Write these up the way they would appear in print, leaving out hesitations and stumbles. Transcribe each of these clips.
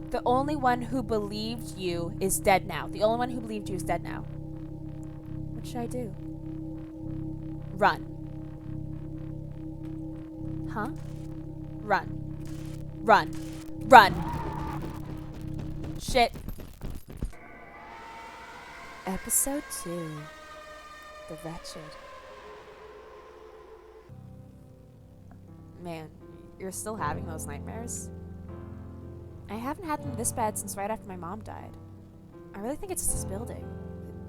The only one who believed you is dead now. The only one who believed you is dead now. What should I do? Run. Huh? Run. Run. Run. Shit. Episode 2. The Wretched. Man, you're still having those nightmares? I haven't had them this bad since right after my mom died. I really think it's just this building.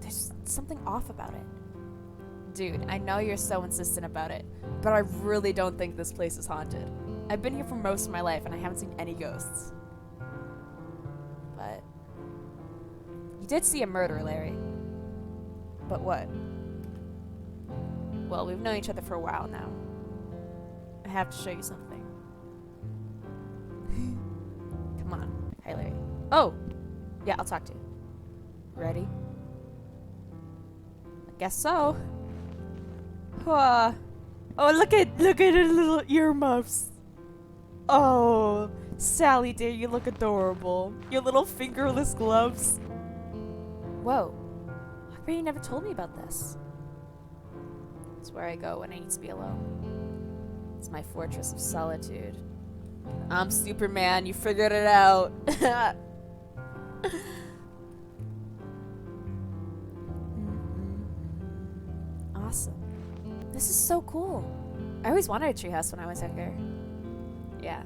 There's something off about it. Dude, I know you're so insistent about it, but I really don't think this place is haunted. I've been here for most of my life and I haven't seen any ghosts. But you did see a murder, Larry. But what? Well, we've known each other for a while now. I have to show you something. Come on. Hi, Larry. Oh! Yeah, I'll talk to you. Ready? I guess so. Oh, look at her little earmuffs. Oh, Sally dear, you look adorable. Your little fingerless gloves. Whoa. How come you never told me about this? It's where I go when I need to be alone. It's my fortress of solitude. I'm Superman, you figured it out. Awesome. This is so cool. I always wanted a treehouse when I was younger. Yeah.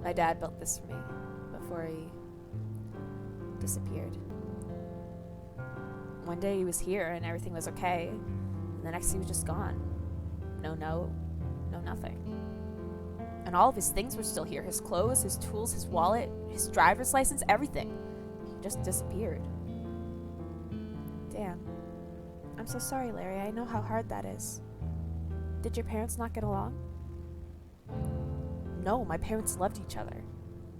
My dad built this for me before he disappeared. One day he was here and everything was okay. And the next he was just gone. No nothing. And all of his things were still here. His clothes, his tools, his wallet, his driver's license, everything. He just disappeared. Damn. I'm so sorry, Larry. I know how hard that is. Did your parents not get along? No, my parents loved each other.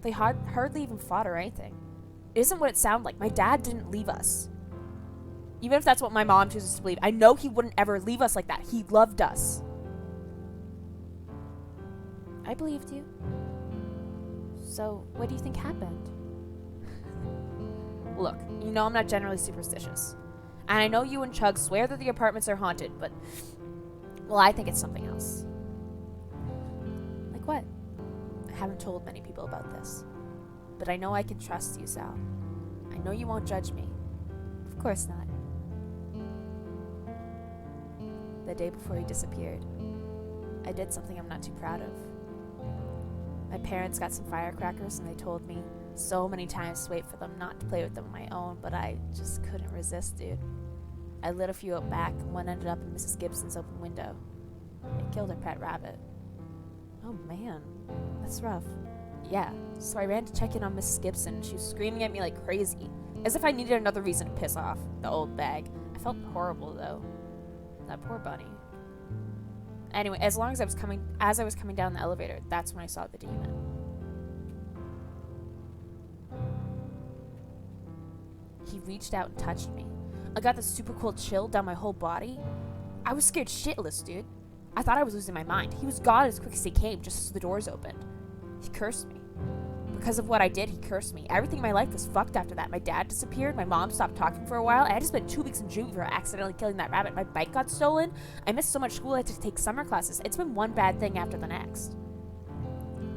They hardly even fought or anything. It isn't what it sounded like. My dad didn't leave us. Even if that's what my mom chooses to believe, I know he wouldn't ever leave us like that. He loved us. I believed you. So, what do you think happened? Look, you know I'm not generally superstitious. And I know you and Chug swear that the apartments are haunted, but... well, I think it's something else. Like what? I haven't told many people about this. But I know I can trust you, Sal. I know you won't judge me. Of course not. The day before he disappeared, I did something I'm not too proud of. My parents got some firecrackers and they told me so many times to wait for them, not to play with them on my own, but I just couldn't resist, dude. I lit a few out back and one ended up in Mrs. Gibson's open window. It killed her pet rabbit. Oh man, that's rough. Yeah, so I ran to check in on Mrs. Gibson and she was screaming at me like crazy, as if I needed another reason to piss off the old bag. I felt horrible though. That poor bunny. Anyway, as I was coming down the elevator, that's when I saw the demon. He reached out and touched me. I got this super cool chill down my whole body. I was scared shitless, dude. I thought I was losing my mind. He was gone as quick as he came, just as the doors opened. He cursed me. Because of what I did, he cursed me. Everything in my life was fucked after that. My dad disappeared. My mom stopped talking for a while. I had to spend 2 weeks in juvie for accidentally killing that rabbit. My bike got stolen. I missed so much school I had to take summer classes. It's been one bad thing after the next.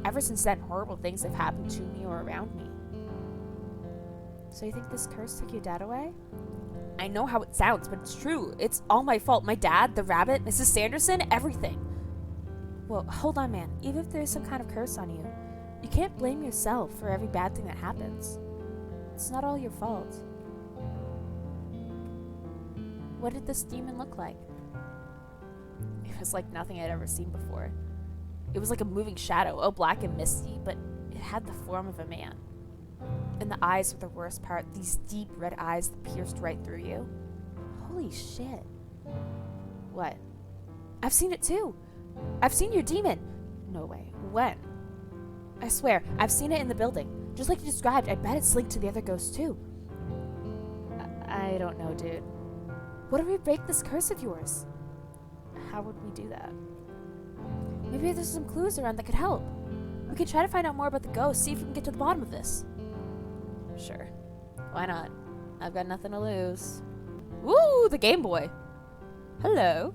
Ever since then, horrible things have happened to me or around me. So you think this curse took your dad away? I know how it sounds, but it's true. It's all my fault. My dad, the rabbit, Mrs. Sanderson, everything. Well, hold on, man. Even if there's some kind of curse on you, you can't blame yourself for every bad thing that happens. It's not all your fault. What did this demon look like? It was like nothing I'd ever seen before. It was like a moving shadow, all black and misty, but it had the form of a man. And the eyes were the worst part, these deep red eyes that pierced right through you. Holy shit. What? I've seen it too. I've seen your demon. No way. When? I swear, I've seen it in the building. Just like you described, I bet it's linked to the other ghosts too. I don't know, dude. What if we break this curse of yours? How would we do that? Maybe there's some clues around that could help. We could try to find out more about the ghost, see if we can get to the bottom of this. Sure. Why not? I've got nothing to lose. Woo! The Game Boy! Hello.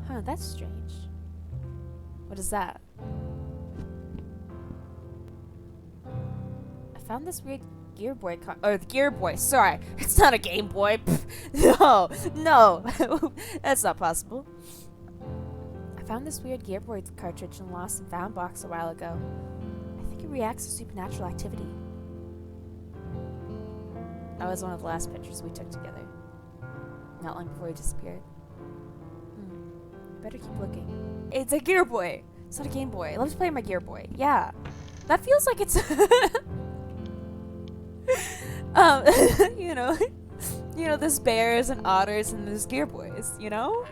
Huh, that's strange. What is that? I found this weird Gear Boy the Gear Boy, sorry. It's not a Game Boy. No. That's not possible. I found this weird Gear Boy cartridge in a lost and found box a while ago. I think it reacts to supernatural activity. That was one of the last pictures we took together. Not long before he disappeared. Better keep looking. It's a Gear Boy! It's not a Game Boy. I love to play my Gear Boy. Yeah. That feels like it's... you know, there's bears and otters and there's Gear Boys, you know?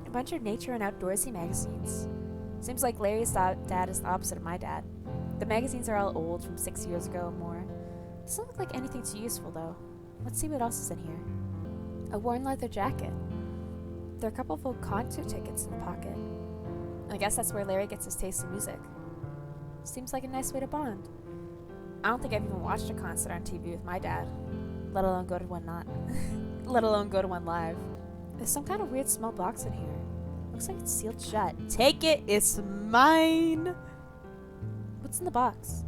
A bunch of nature and outdoorsy magazines. Seems like Larry's dad is the opposite of my dad. The magazines are all old, from 6 years ago or more. Doesn't look like anything too useful, though. Let's see what else is in here. A worn leather jacket. There are a couple of old concert tickets in the pocket. I guess that's where Larry gets his taste in music. Seems like a nice way to bond. I don't think I've even watched a concert on TV with my dad, let alone go to one live. There's some kind of weird small box in here. Looks like it's sealed shut. Take it, it's mine! What's in the box?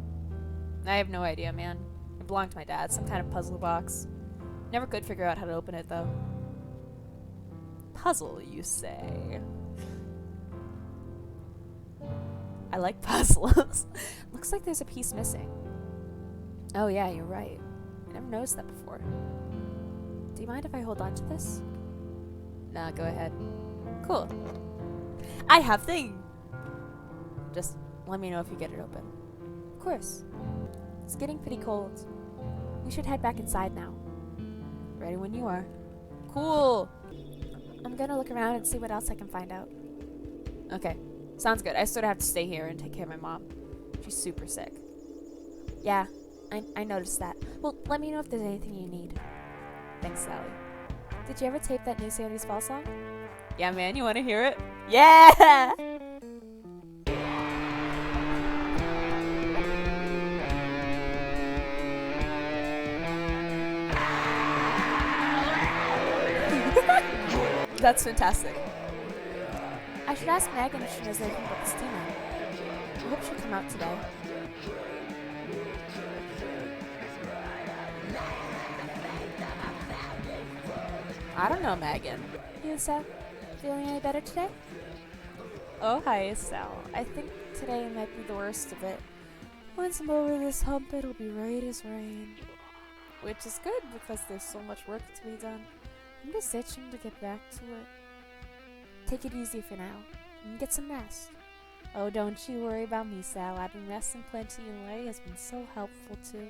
I have no idea, man. It belonged to my dad, some kind of puzzle box. Never could figure out how to open it, though. Puzzle, you say? I like puzzles. Looks like there's a piece missing. Oh yeah, you're right. I never noticed that before. Do you mind if I hold on to this? Nah, go ahead. Cool. I have thing! Just let me know if you get it open. Of course. It's getting pretty cold. We should head back inside now. Ready when you are. Cool! I'm gonna look around and see what else I can find out. Okay. Sounds good. I sort of have to stay here and take care of my mom. She's super sick. Yeah, I noticed that. Well, let me know if there's anything you need. Thanks, Sally. Did you ever tape that new Sandy's Fall song? Yeah, man, you want to hear it? Yeah! That's fantastic. I should ask Megan if she knows anything about this team. I hope she'll come out today. I don't know, Megan. You, Sal? Feeling any better today? Oh, hi, Sal. I think today might be the worst of it. Once I'm over this hump, it'll be right as rain. Which is good, because there's so much work to be done. I'm just itching to get back to it. Take it easy for now, and get some rest. Oh, don't you worry about me, Sal. I've been resting plenty, and Larry has been so helpful, too.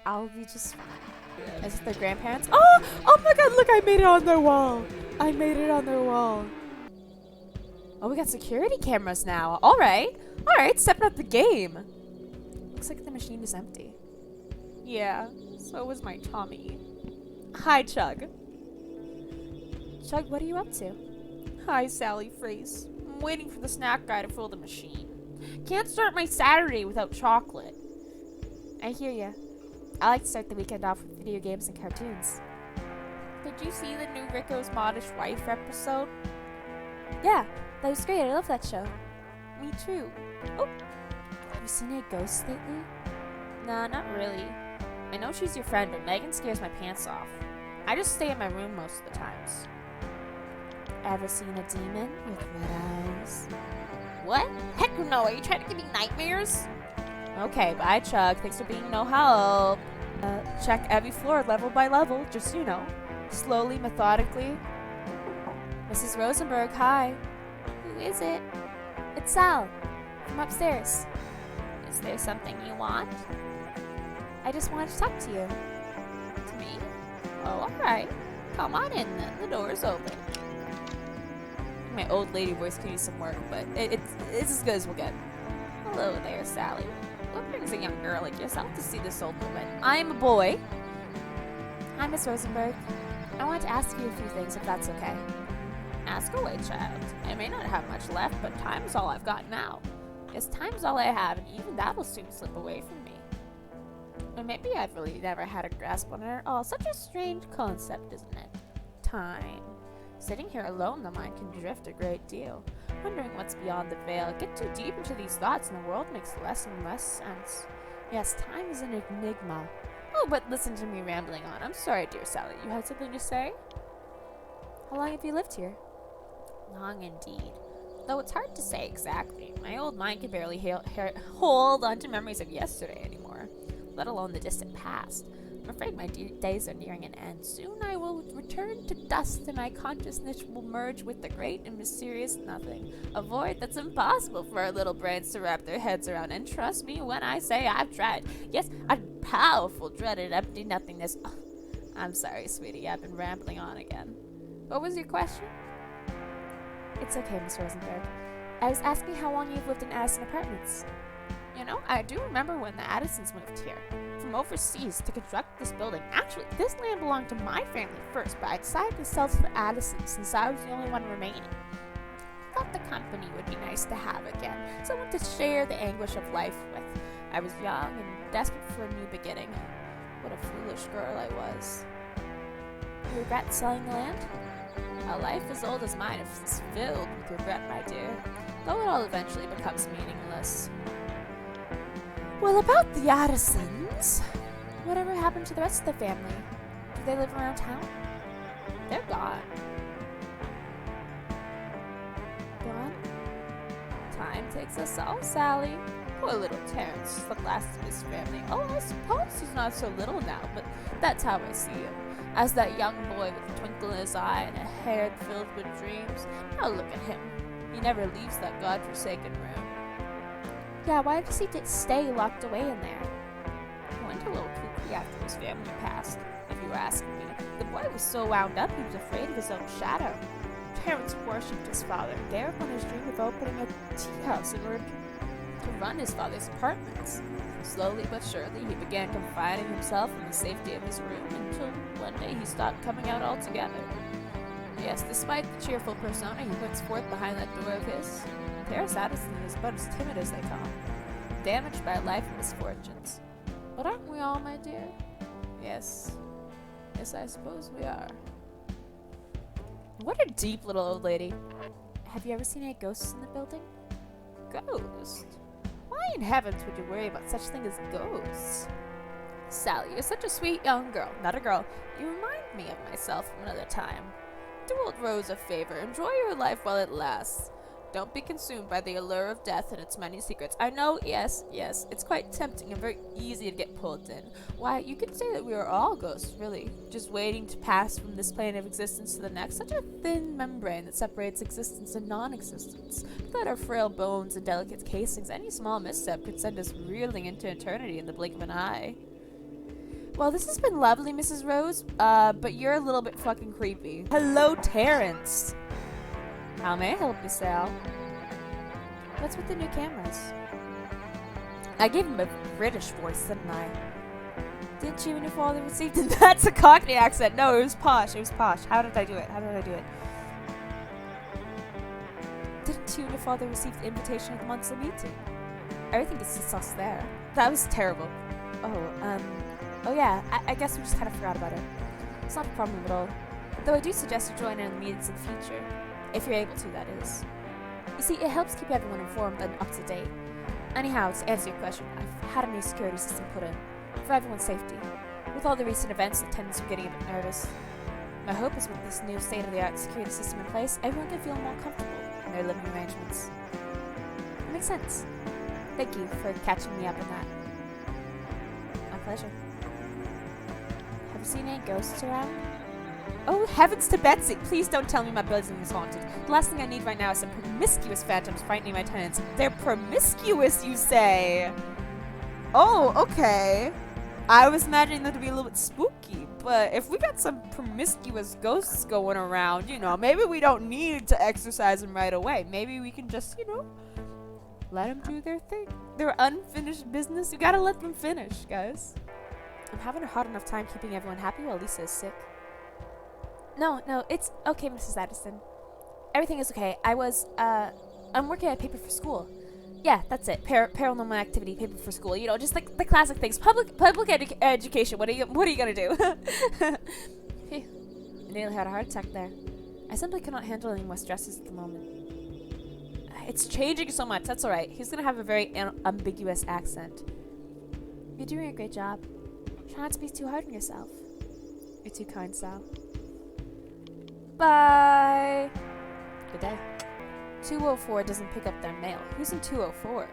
I'll be just fine. Is it their grandparents? Oh my god, look, I made it on their wall. I made it on their wall. Oh, we got security cameras now. Alright, stepping up the game. Looks like the machine is empty. Yeah, so was my tummy. Hi, Chug. Chug, what are you up to? Hi, Sally Freeze. I'm waiting for the snack guy to fill the machine. Can't start my Saturday without chocolate. I hear ya. I like to start the weekend off with video games and cartoons. Did you see the new Rico's Modish Wife episode? Yeah, that was great. I love that show. Me too. Oh, have you seen any ghosts lately? Nah, not really. I know she's your friend, but Megan scares my pants off. I just stay in my room most of the times. Ever seen a demon with red eyes? What? Heck no, are you trying to give me nightmares? Okay, bye Chug, thanks for being no help. Check every floor level by level, just you know. Slowly, methodically. Mrs. Rosenberg, hi. Who is it? It's Sal, from upstairs. Is there something you want? I just wanted to talk to you. To me? Oh, alright. Come on in then, the door's open. My old lady voice could use some work, but it's as good as we'll get. Hello there, Sally. What brings a young girl like yourself to see this old woman? I'm a boy. Hi, Miss Rosenberg. I want to ask you a few things, if that's okay. Ask away, child. I may not have much left, but time's all I've got now. Yes, time's all I have, and even that'll soon slip away from me. Or maybe I've really never had a grasp on it at all. Such a strange concept, isn't it? Time. Sitting here alone, the mind can drift a great deal, wondering what's beyond the veil. Get too deep into these thoughts and the world makes less and less sense. Yes, time is an enigma. Oh, but listen to me rambling on. I'm sorry, dear Sally. You had something to say? How long have you lived here? Long indeed. Though it's hard to say exactly. My old mind can barely hold on to memories of yesterday anymore, let alone the distant past. I'm afraid my days are nearing an end. Soon I will return to dust and my consciousness will merge with the great and mysterious nothing. A void that's impossible for our little brains to wrap their heads around. And trust me when I say I've tried. Yes, a powerful, dreaded, empty nothingness. Oh, I'm sorry, sweetie. I've been rambling on again. What was your question? It's okay, Miss Rosenberg. I was asking how long you've lived in Addison Apartments. You know, I do remember when the Addisons moved here from overseas to construct this building. Actually, this land belonged to my family first, but I decided to sell to the Addisons since I was the only one remaining. I thought the company would be nice to have again, someone to share the anguish of life with. I was young and desperate for a new beginning. What a foolish girl I was. You regret selling the land? A life as old as mine is filled with regret, my dear, though it all eventually becomes meaningless. Well, about the Addisons, whatever happened to the rest of the family? Do they live around town? They're gone. Gone? Time takes us all, Sally. Poor little Terence, the last of his family. Oh, I suppose he's not so little now, but that's how I see him. As that young boy with a twinkle in his eye and a head filled with dreams. Now look at him. He never leaves that godforsaken room. Yeah, why does he stay locked away in there? He went a little cuckoo after his family passed, if you ask me. The boy was so wound up he was afraid of his own shadow. Terence worshipped his father, gave up on his dream of opening a tea house in order to run his father's apartments. Slowly but surely, he began confining himself in the safety of his room until one day he stopped coming out altogether. Yes, despite the cheerful persona he puts forth behind that door of his, Terence Addison is but as timid as they come, damaged by life and misfortunes. But aren't we all, my dear? Yes. Yes, I suppose we are. What a deep little old lady. Have you ever seen any ghosts in the building? Ghosts? Why in heavens would you worry about such thing as ghosts? Sally, you're such a sweet young girl. Not a girl. You remind me of myself from another time. Do old Rose a favor. Enjoy your life while it lasts. Don't be consumed by the allure of death and its many secrets. I know, yes, it's quite tempting and very easy to get pulled in. Why, you could say that we are all ghosts, really, just waiting to pass from this plane of existence to the next. Such a thin membrane that separates existence and non-existence. Without our frail bones and delicate casings, any small misstep could send us reeling into eternity in the blink of an eye. Well, this has been lovely, Mrs. Rose, but you're a little bit fucking creepy. Hello, Terence! How may I help you, Sal? What's with the new cameras? I gave him a British voice, didn't I? Didn't you and your father receive it? That's a Cockney accent. No, it was posh. It was posh. How did I do it? Didn't you and your father receive the invitation at the monthly meeting? Everything is sus there. That was terrible. Oh yeah, I guess we just kind of forgot about it. It's not a problem at all. Though I do suggest you join in the meetings in the future. If you're able to, that is. You see, it helps keep everyone informed and up to date. Anyhow, to answer your question, I've had a new security system put in, for everyone's safety. With all the recent events, the attendants are getting a bit nervous. My hope is with this new state-of-the-art security system in place, everyone can feel more comfortable in their living arrangements. It makes sense. Thank you for catching me up on that. My pleasure. Have you seen any ghosts around? Oh, heavens to Betsy! Please don't tell me my building is haunted. The last thing I need right now is some promiscuous phantoms frightening my tenants. They're promiscuous, you say? Oh, okay. I was imagining them to be a little bit spooky, but if we got some promiscuous ghosts going around, you know, maybe we don't need to exorcise them right away. Maybe we can just, you know, let them do their thing. Their unfinished business. You gotta let them finish, guys. I'm having a hard enough time keeping everyone happy while Lisa is sick. No, it's okay, Mrs. Addison. Everything is okay. I'm working on a paper for school. Yeah, that's it. Paranormal activity, paper for school. You know, just like the classic things. Public education. What are you gonna do? Phew. I nearly had a heart attack there. I simply cannot handle any more stresses at the moment. It's changing so much. That's alright. He's gonna have a very ambiguous accent. You're doing a great job. Try not to be too hard on yourself. You're too kind, Sal. Bye. Good day. 204 doesn't pick up their mail. Who's in 204?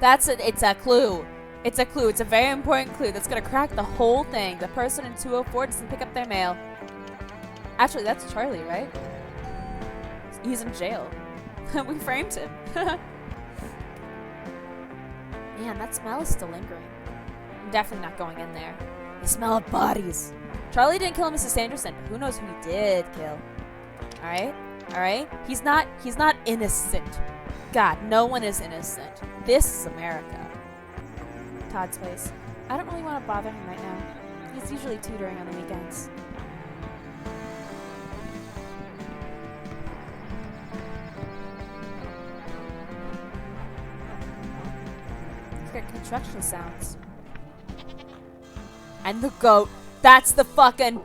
It's a clue. It's a clue. It's a very important clue that's gonna crack the whole thing. The person in 204 doesn't pick up their mail. Actually, that's Charlie, right? He's in jail. We framed him. Man, that smell is still lingering. I'm definitely not going in there. The smell of bodies. Charlie didn't kill Mrs. Sanderson, but who knows who he did kill. Alright? Alright? He's not innocent. God, no one is innocent. This is America. Todd's place. I don't really want to bother him right now. He's usually tutoring on the weekends. Construction sounds. And the goat. That's the fucking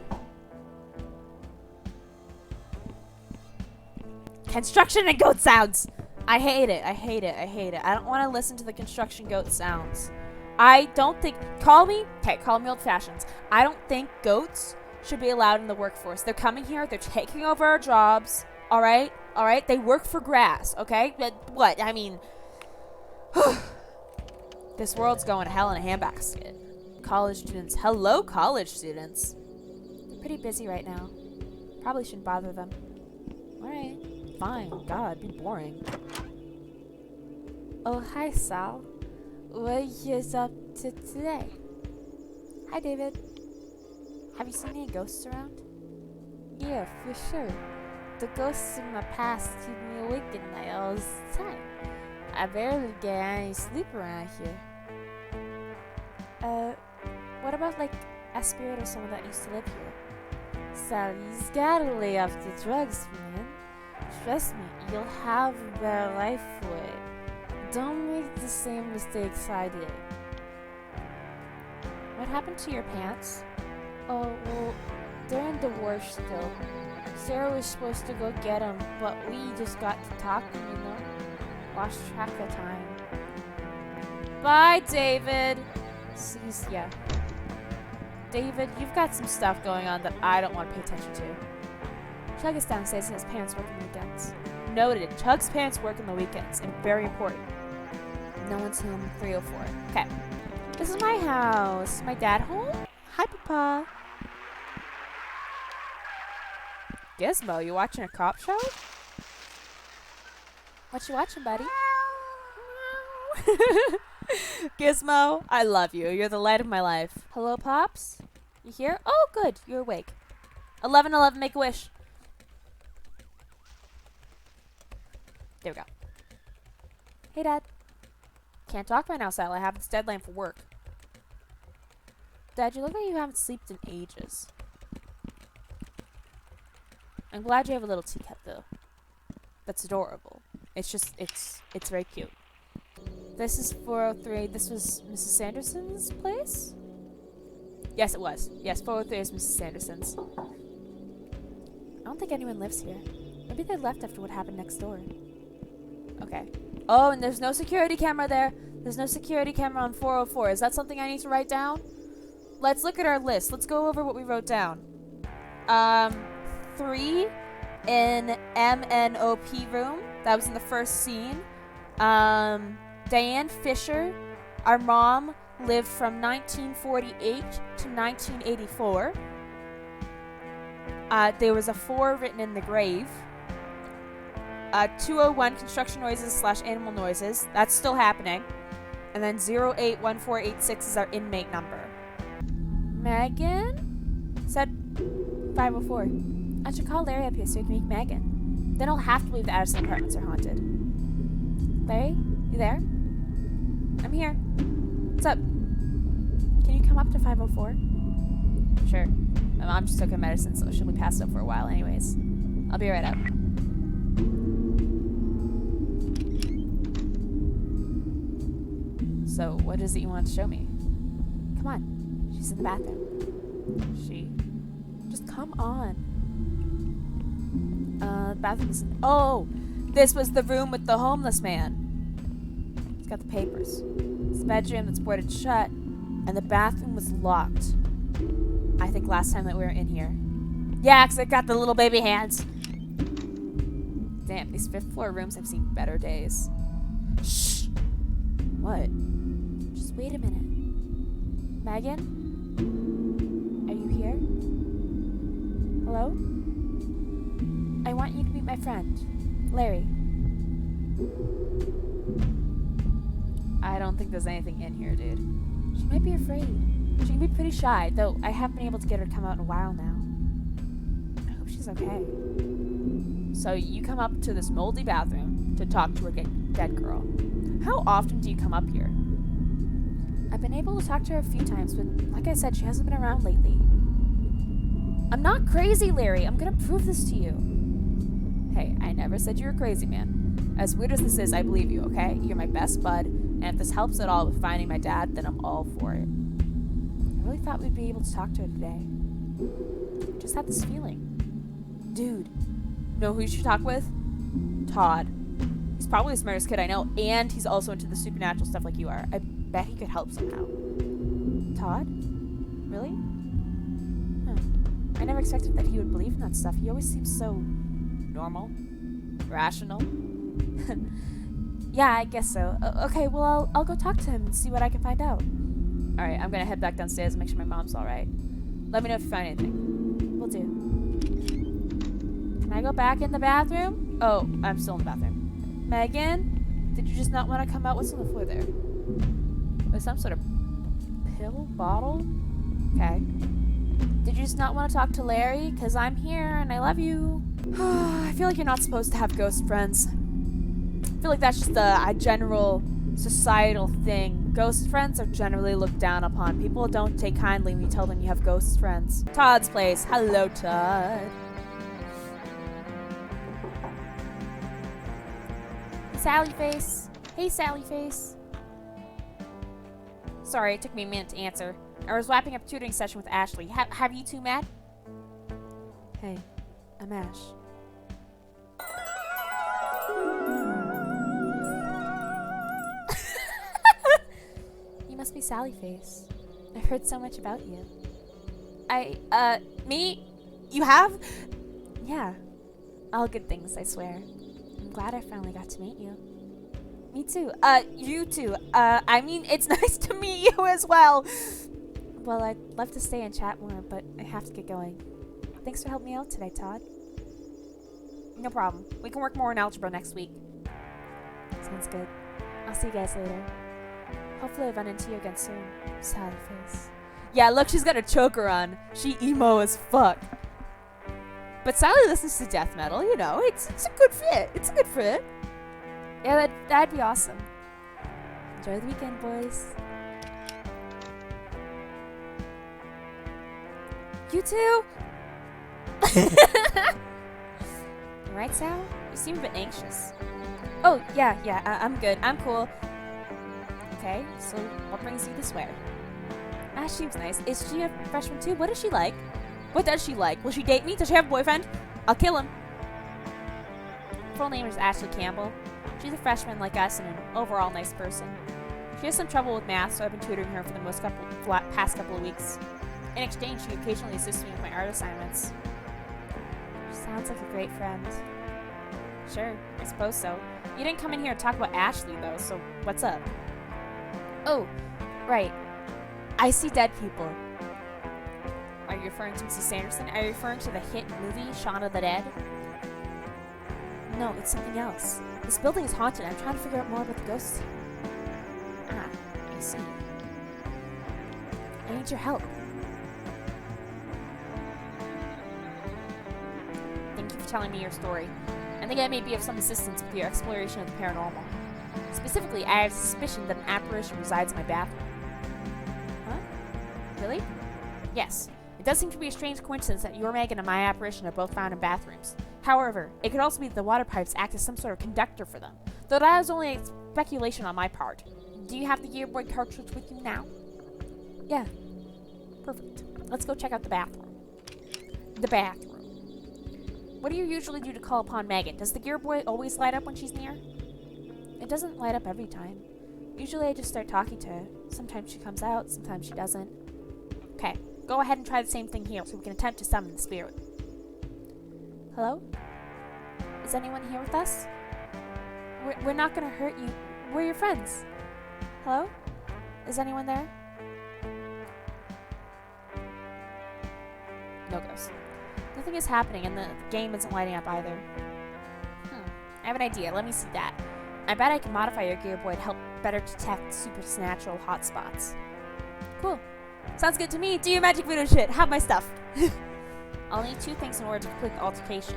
construction and goat sounds. I hate it. I hate it. I hate it. I don't want to listen to the construction goat sounds. I don't think, call me old fashioned. I don't think goats should be allowed in the workforce. They're coming here. They're taking over our jobs. All right. All right. They work for grass. Okay. But what? I mean, this world's going to hell in a handbasket. College students. Hello, college students. They're pretty busy right now. Probably shouldn't bother them. Alright. Fine. God, be boring. Oh, hi, Sal. What are you up to today? Hi, David. Have you seen any ghosts around? Yeah, for sure. The ghosts in my past keep me awake at night all the time. I barely get any sleep around here. What about, like, a spirit or someone that used to live here? Sally's gotta lay off the drugs, man. Trust me, you'll have a better life for it. Don't make the same mistakes I did. What happened to your pants? Oh, well, they're in the wash still. Sarah was supposed to go get them, but we just got to talking, you know? Lost track of time. Bye, David! Yeah. David, you've got some stuff going on that I don't want to pay attention to. Chug is downstairs and his parents work on the weekends. Noted. Chug's parents work on the weekends, and very important. No one's home 304. Okay. This is my house. My dad home? Hi, Papa. Gizmo, you watching a cop show? What you watching, buddy? Gizmo, I love you. You're the light of my life. Hello, Pops? You here? Oh, good. You're awake. 11:11, make a wish. There we go. Hey, Dad. Can't talk right now, Sal. I have this deadline for work. Dad, you look like you haven't slept in ages. I'm glad you have a little teacup, though. That's adorable. It's just, it's very cute. This is 403. This was Mrs. Sanderson's place? Yes, it was. Yes, 403 is Mrs. Sanderson's. I don't think anyone lives here. Maybe they left after what happened next door. Okay. Oh, and there's no security camera there. There's no security camera on 404. Is that something I need to write down? Let's look at our list. Let's go over what we wrote down. 3 in MNOP room. That was in the first scene. Diane Fisher, our mom, lived from 1948 to 1984. There was a 4 written in the grave. 201 construction noises / animal noises. That's still happening. And then 081486 is our inmate number. Megan? Said 504. I should call Larry up here so he can meet Megan. Then I'll have to believe the Addison apartments are haunted. Larry? You there? I'm here. What's up? Can you come up to 504? Sure. My mom just took her medicine, so she'll be passed out for a while anyways. I'll be right up. So, what is it you want to show me? Come on. She's in the bathroom. She? Just come on. The bathroom is... Oh! This was the room with the homeless man. He's got the papers. It's a bedroom that's boarded shut, and the bathroom was locked. I think last time that we were in here. Yeah, 'cause I got the little baby hands. Damn, these 5th floor rooms have seen better days. Shh! What? Just wait a minute. Megan? Are you here? Hello? I want you to meet my friend, Larry. I don't think there's anything in here, dude. She might be afraid. She can be pretty shy, though I haven't been able to get her to come out in a while now. I hope she's okay. So you come up to this moldy bathroom to talk to a dead girl. How often do you come up here? I've been able to talk to her a few times, but like I said, she hasn't been around lately. I'm not crazy, Larry. I'm gonna prove this to you. Hey, I never said you were crazy, man. As weird as this is, I believe you, okay? You're my best bud, and if this helps at all with finding my dad, then I'm all for it. I really thought we'd be able to talk to her today. I just had this feeling. Dude, know who you should talk with? Todd. He's probably the smartest kid I know, and he's also into the supernatural stuff like you are. I bet he could help somehow. Todd? Really? Huh. I never expected that he would believe in that stuff. He always seems so normal, rational. Yeah, I guess so. Okay, well, I'll go talk to him and see what I can find out. Alright, I'm gonna head back downstairs and make sure my mom's alright. Let me know if you find anything. Will do. Can I go back in the bathroom? Oh, I'm still in the bathroom. Megan? Did you just not want to come out? What's on the floor there? There's some sort of pill bottle? Okay. Did you just not want to talk to Larry? Because I'm here and I love you. I feel like you're not supposed to have ghost friends. I feel like that's just a general societal thing. Ghost friends are generally looked down upon. People don't take kindly when you tell them you have ghost friends. Todd's place. Hello, Todd. Sally face. Hey, Sally face. Sorry, it took me a minute to answer. I was wrapping up a tutoring session with Ashley. Have you two met? Hey, I'm Ash. You must be Sally face. I've heard so much about you. Me? You have? Yeah. All good things, I swear. I'm glad I finally got to meet you. Me too. You too. I mean, it's nice to meet you as well. Well, I'd love to stay and chat more, but I have to get going. Thanks for helping me out today, Todd. No problem. We can work more on algebra next week. Sounds good. I'll see you guys later. Hopefully I run into you again soon. Sally face. Yeah, look, she's got a choker on. She emo as fuck. But Sally listens to death metal, you know. It's a good fit. It's a good fit. Yeah, that'd be awesome. Enjoy the weekend, boys. You too? You right, Sal? You seem a bit anxious. Oh, yeah, I'm good. I'm cool. Okay, so what brings you to swear? Ash seems nice. Is she a freshman too? What is she like? What does she like? Will she date me? Does she have a boyfriend? I'll kill him. Her full name is Ashley Campbell. She's a freshman like us and an overall nice person. She has some trouble with math, so I've been tutoring her for the past couple of weeks. In exchange, she occasionally assists me with my art assignments. She sounds like a great friend. Sure, I suppose so. You didn't come in here to talk about Ashley, though, so what's up? Oh, right. I see dead people. Are you referring to Mrs. Sanderson? Are you referring to the hit movie, Shaun of the Dead? No, it's something else. This building is haunted. I'm trying to figure out more about the ghosts. Ah, I see. I need your help. Thank you for telling me your story. I think I may be of some assistance with your exploration of the paranormal. Specifically, I have a suspicion that an apparition resides in my bathroom. Huh? Really? Yes. It does seem to be a strange coincidence that your Megan and my apparition are both found in bathrooms. However, it could also be that the water pipes act as some sort of conductor for them, though that is only a speculation on my part. Do you have the Gear Boy cartridge with you now? Yeah. Perfect. Let's go check out the bathroom. The bathroom. What do you usually do to call upon Megan? Does the Gear Boy always light up when she's near? It doesn't light up every time. Usually I just start talking to her. Sometimes she comes out, sometimes she doesn't. Okay, go ahead and try the same thing here so we can attempt to summon the spirit. Hello? Is anyone here with us? We're not gonna hurt you. We're your friends. Hello? Is anyone there? No ghosts. Nothing is happening and the game isn't lighting up either. I have an idea. Let me see that. I bet I can modify your Gear Boy to help better detect supernatural hotspots. Cool. Sounds good to me. Do your magic voodoo shit. Have my stuff. I'll need 2 things in order to complete the altercation.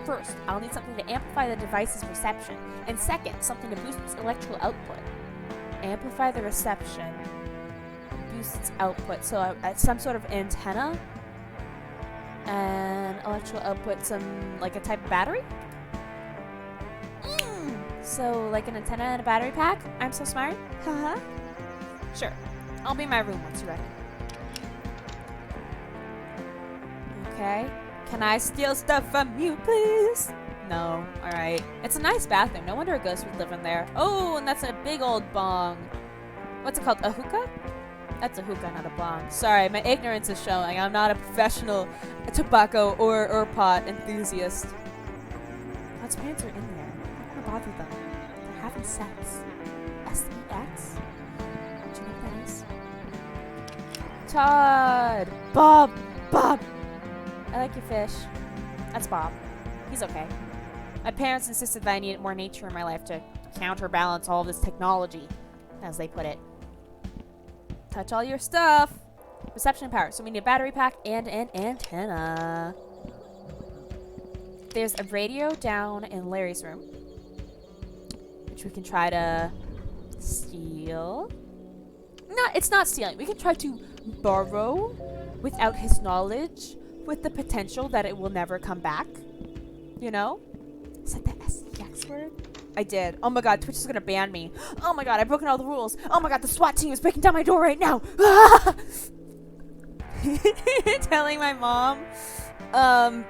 First, I'll need something to amplify the device's reception. And second, something to boost its electrical output. Amplify the reception. Boost its output. So some sort of antenna. And electrical output, like a type of battery? So, like an antenna and a battery pack? I'm so smart? Haha. Sure. I'll be in my room once you're ready. Okay. Can I steal stuff from you, please? No. Alright. It's a nice bathroom. No wonder a ghost would live in there. Oh, and that's a big old bong. What's it called? A hookah? That's a hookah, not a bong. Sorry, my ignorance is showing. I'm not a professional tobacco or pot enthusiast. God's parents are in there. I don't want to bother them. They're having sex. S-E-X? Do you know what that is? Todd! Bob! Bob! I like your fish. That's Bob. He's okay. My parents insisted that I needed more nature in my life to counterbalance all of this technology, as they put it. Touch all your stuff. Reception and power. So we need a battery pack and an antenna. There's a radio down in Larry's room, which we can try to steal. No, it's not stealing. We can try to borrow without his knowledge, with the potential that it will never come back. You know? Is that the S-E-X word? I did. Oh my god, Twitch is gonna ban me. Oh my god, I've broken all the rules. Oh my god, the SWAT team is breaking down my door right now. Telling my mom.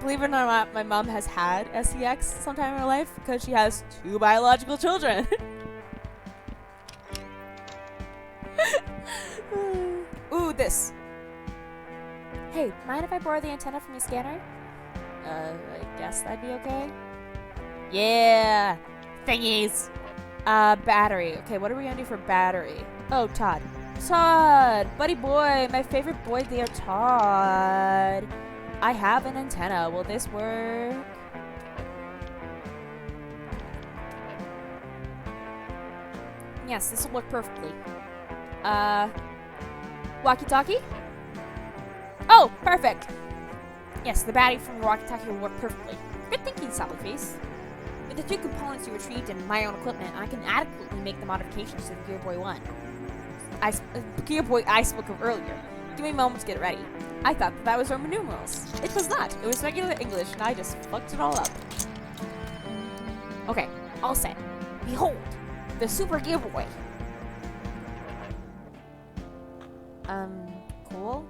Believe it or not, my mom has had SEX sometime in her life because she has 2 biological children. Ooh, this. Hey, mind if I borrow the antenna from your scanner? I guess that'd be okay. Yeah! Thingies! Battery. Okay, what are we gonna do for battery? Oh, Todd. Todd! Buddy boy! My favorite boy there, Todd! I have an antenna. Will this work? Yes, this will work perfectly. Walkie-talkie? Oh, perfect! Yes, the battery from the walkie-talkie will work perfectly. Good thinking, Sallyface. With the 2 components you retrieved in my own equipment, I can adequately make the modifications to the Gear Boy 1. Gear Boy I spoke of earlier. Give me a moment to get it ready. I thought that was Roman numerals. It was not. It was regular English, and I just fucked it all up. Okay, all set. Behold, the Super Gear Boy. Cool.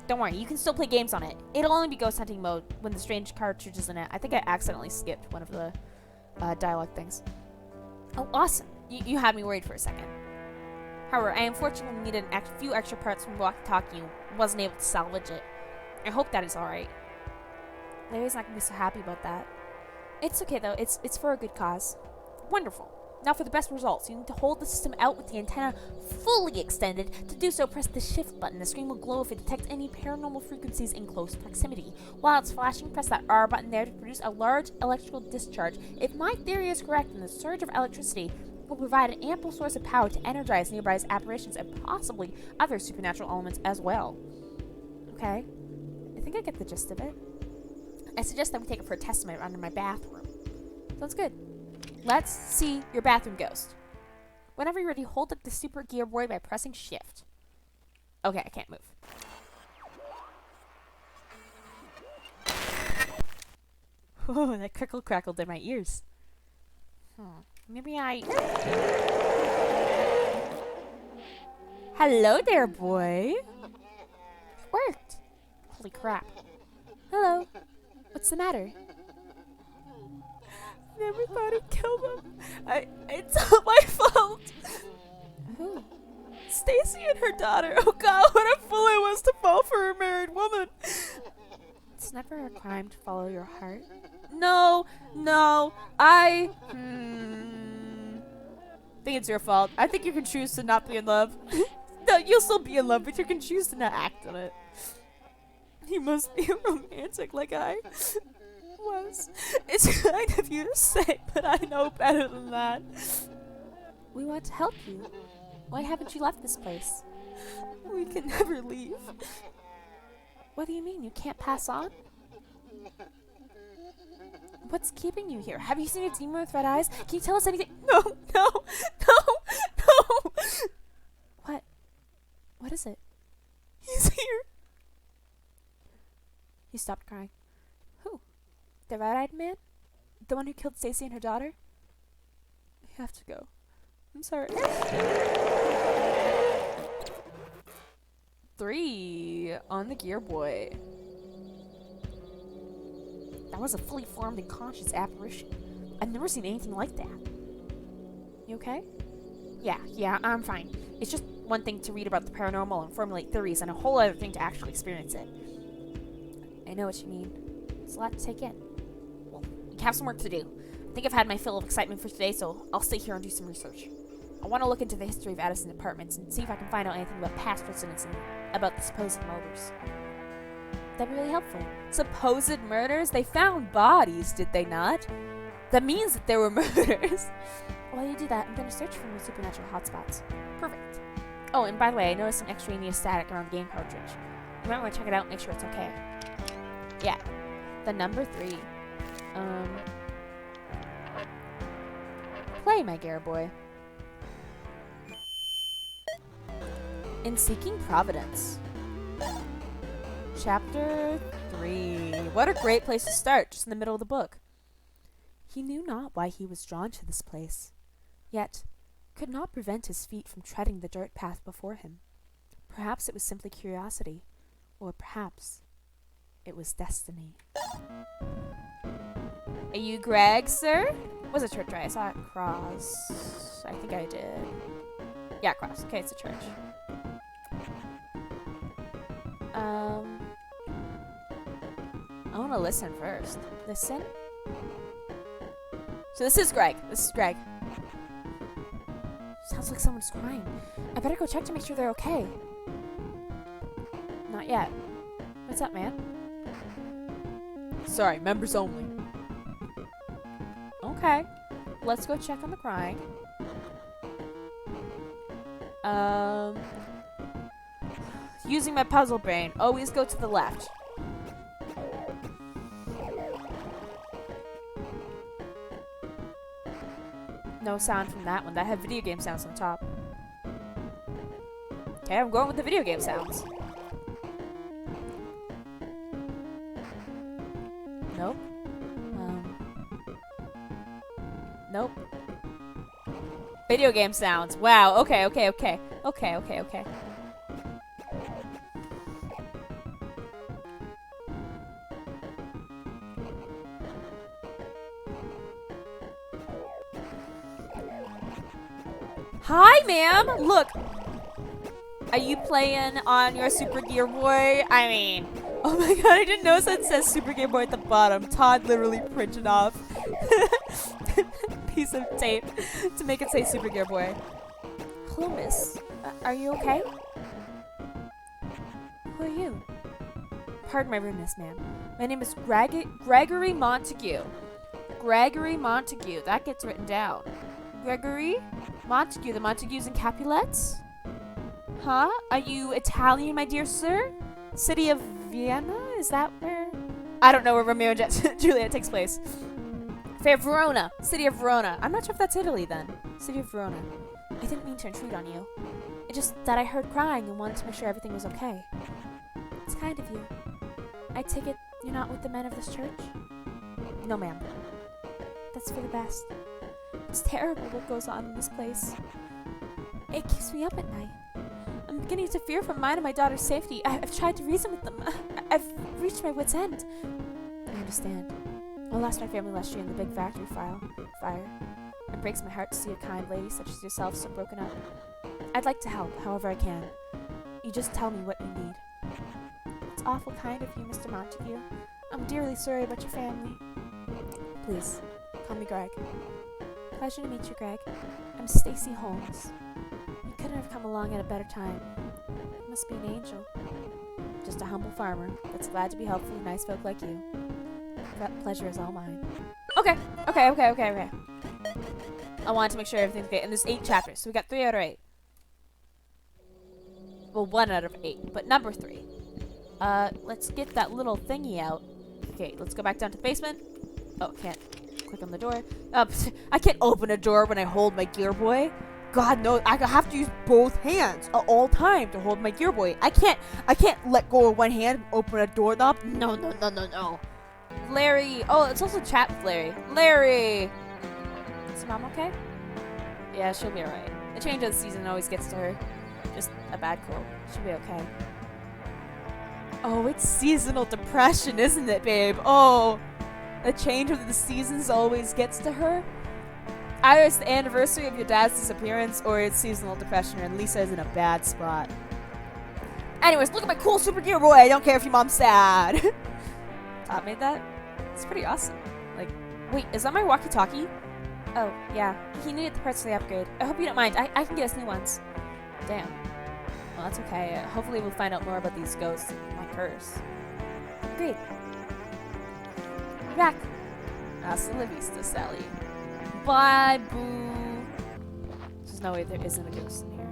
Don't worry, you can still play games on it. It'll only be ghost hunting mode when the strange cartridge is in it. I think I accidentally skipped one of the dialogue things. Oh, awesome. You had me worried for a second. However, I unfortunately needed a few extra parts from walkie-talkie and wasn't able to salvage it. I hope that is alright. Larry's not going to be so happy about that. It's okay though, it's for a good cause. Wonderful. Now for the best results, you need to hold the system out with the antenna fully extended. To do so, press the shift button. The screen will glow if it detects any paranormal frequencies in close proximity. While it's flashing, press that R button there to produce a large electrical discharge. If my theory is correct, then the surge of electricity will provide an ample source of power to energize nearby apparitions and possibly other supernatural elements as well. Okay, I think I get the gist of it. I suggest that we take it for a test run in my bathroom. Sounds good. Let's see your bathroom ghost. Whenever you're ready, hold up the Super Gear Boy by pressing shift. Okay, I can't move. Oh, that crickle crackled in my ears. Maybe I... Hello there, boy. It worked. Holy crap. Hello. What's the matter? Never thought he'd kill them. It's all my fault. Who? Stacy and her daughter. Oh God, what a fool I was to fall for a married woman. It's never a crime to follow your heart. No, I think it's your fault. I think you can choose to not be in love. No, you'll still be in love, but you can choose to not act on it. You must be romantic like I was. It's kind of you to say, but I know better than that. We want to help you. Why haven't you left this place? We can never leave. What do you mean? You can't pass on? What's keeping you here? Have you seen a demon with red eyes? Can you tell us anything? No. What is it? He's here. He stopped crying. Who? The red-eyed man? The one who killed Stacy and her daughter? We have to go. I'm sorry. 3 on the Gear Boy. That was a fully formed and conscious apparition. I've never seen anything like that. You okay? Yeah, I'm fine. It's just one thing to read about the paranormal and formulate theories, and a whole other thing to actually experience it. I know what you mean. It's a lot to take in. Well, we have some work to do. I think I've had my fill of excitement for today, so I'll stay here and do some research. I want to look into the history of Addison Apartments and see if I can find out anything about past residents and about the supposed murders. That'd be really helpful. Supposed murders? They found bodies, did they not? That means that there were murders. While you do that, I'm going to search for more supernatural hotspots. Perfect. Oh, and by the way, I noticed some extraneous static around the game cartridge. You might want to check it out and make sure it's okay. Yeah. The number 3. Play, my Gear Boy. In Seeking Providence. Chapter 3. What a great place to start, just in the middle of the book. He knew not why he was drawn to this place, yet could not prevent his feet from treading the dirt path before him. Perhaps it was simply curiosity, or perhaps it was destiny. Are you Greg, sir? Was it church right? I saw it cross. I think I did. Yeah, cross. Okay, it's a church. I want to listen first. Listen? So this is Greg. Sounds like someone's crying. I better go check to make sure they're okay. Not yet. What's up, man? Sorry, members only. Okay. Let's go check on the crying. Using my puzzle brain, always go to the left. No sound from that one. That had video game sounds on top. Okay, I'm going with the video game sounds. Nope. Nope. Video game sounds. Wow. Okay. Hi, ma'am! Look! Are you playing on your Super Gear Boy? I mean, oh my god, I didn't notice it says Super Gear Boy at the bottom. Todd literally printed off piece of tape to make it say Super Gear Boy. Hello, miss. Are you okay? Who are you? Pardon my rudeness, ma'am. My name is Gregory Montague. Gregory Montague. That gets written down. Gregory Montague. The Montagues and Capulets? Huh? Are you Italian, my dear sir? City of Vienna? Is that where? I don't know where Romeo and Juliet takes place. Fair Verona. City of Verona. I'm not sure if that's Italy then. City of Verona. I didn't mean to intrude on you. It's just that I heard crying and wanted to make sure everything was okay. It's kind of you. I take it you're not with the men of this church? No, ma'am. That's for the best. It's terrible what goes on in this place. It keeps me up at night. I'm beginning to fear for mine and my daughter's safety. I've tried to reason with them. I've reached my wit's end. I understand. I lost my family last year in the big factory fire. It breaks my heart to see a kind lady such as yourself so broken up. I'd like to help, however I can. You just tell me what you need. It's awful kind of you, Mr. Montague. I'm dearly sorry about your family. Please, call me Greg. Pleasure to meet you, Greg. I'm Stacy Holmes. You couldn't have come along at a better time. You must be an angel. Just a humble farmer that's glad to be helpful to nice folk like you. That pleasure is all mine. Okay. I wanted to make sure everything's okay. And there's 8 chapters, so we got 3 out of 8. Well, 1 out of 8, but number 3. Let's get that little thingy out. Okay, let's go back down to the basement. Oh, can't click on the door. I can't open a door when I hold my Gear Boy. God knows, I have to use both hands at all time to hold my Gear Boy. I can't let go of one hand and open a doorknob. No. Larry. Oh, it's also chat with Larry. Larry! Is Mom okay? Yeah, she'll be alright. The change of the season always gets to her. Just a bad cold. She'll be okay. Oh, it's seasonal depression, isn't it, babe? Oh, the change of the seasons always gets to her. Either it's the anniversary of your dad's disappearance, or it's seasonal depression, and Lisa is in a bad spot. Anyways, look at my cool Super Gear Boy. I don't care if your mom's sad. Todd made that? It's pretty awesome. Like, wait, is that my walkie-talkie? Oh, yeah. He needed the parts for the upgrade. I hope you don't mind. I can get us new ones. Damn. Well, that's okay. Hopefully we'll find out more about these ghosts and my curse. Great. Back. Hasta la vista, Sally. Bye, boo. There's no way there isn't a ghost in here.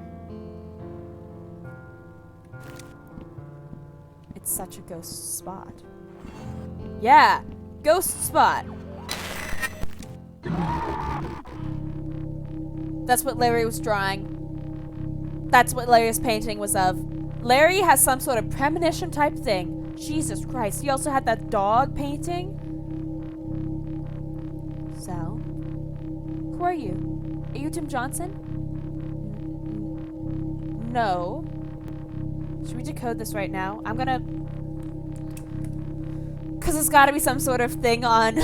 It's such a ghost spot. Yeah, ghost spot. That's what Larry was drawing. That's what Larry's painting was of. Larry has some sort of premonition type thing. Jesus Christ. He also had that dog painting. Sal? Who are you? Are you Tim Johnson? No. Should we decode this right now? I'm gonna... Because there's gotta be some sort of thing on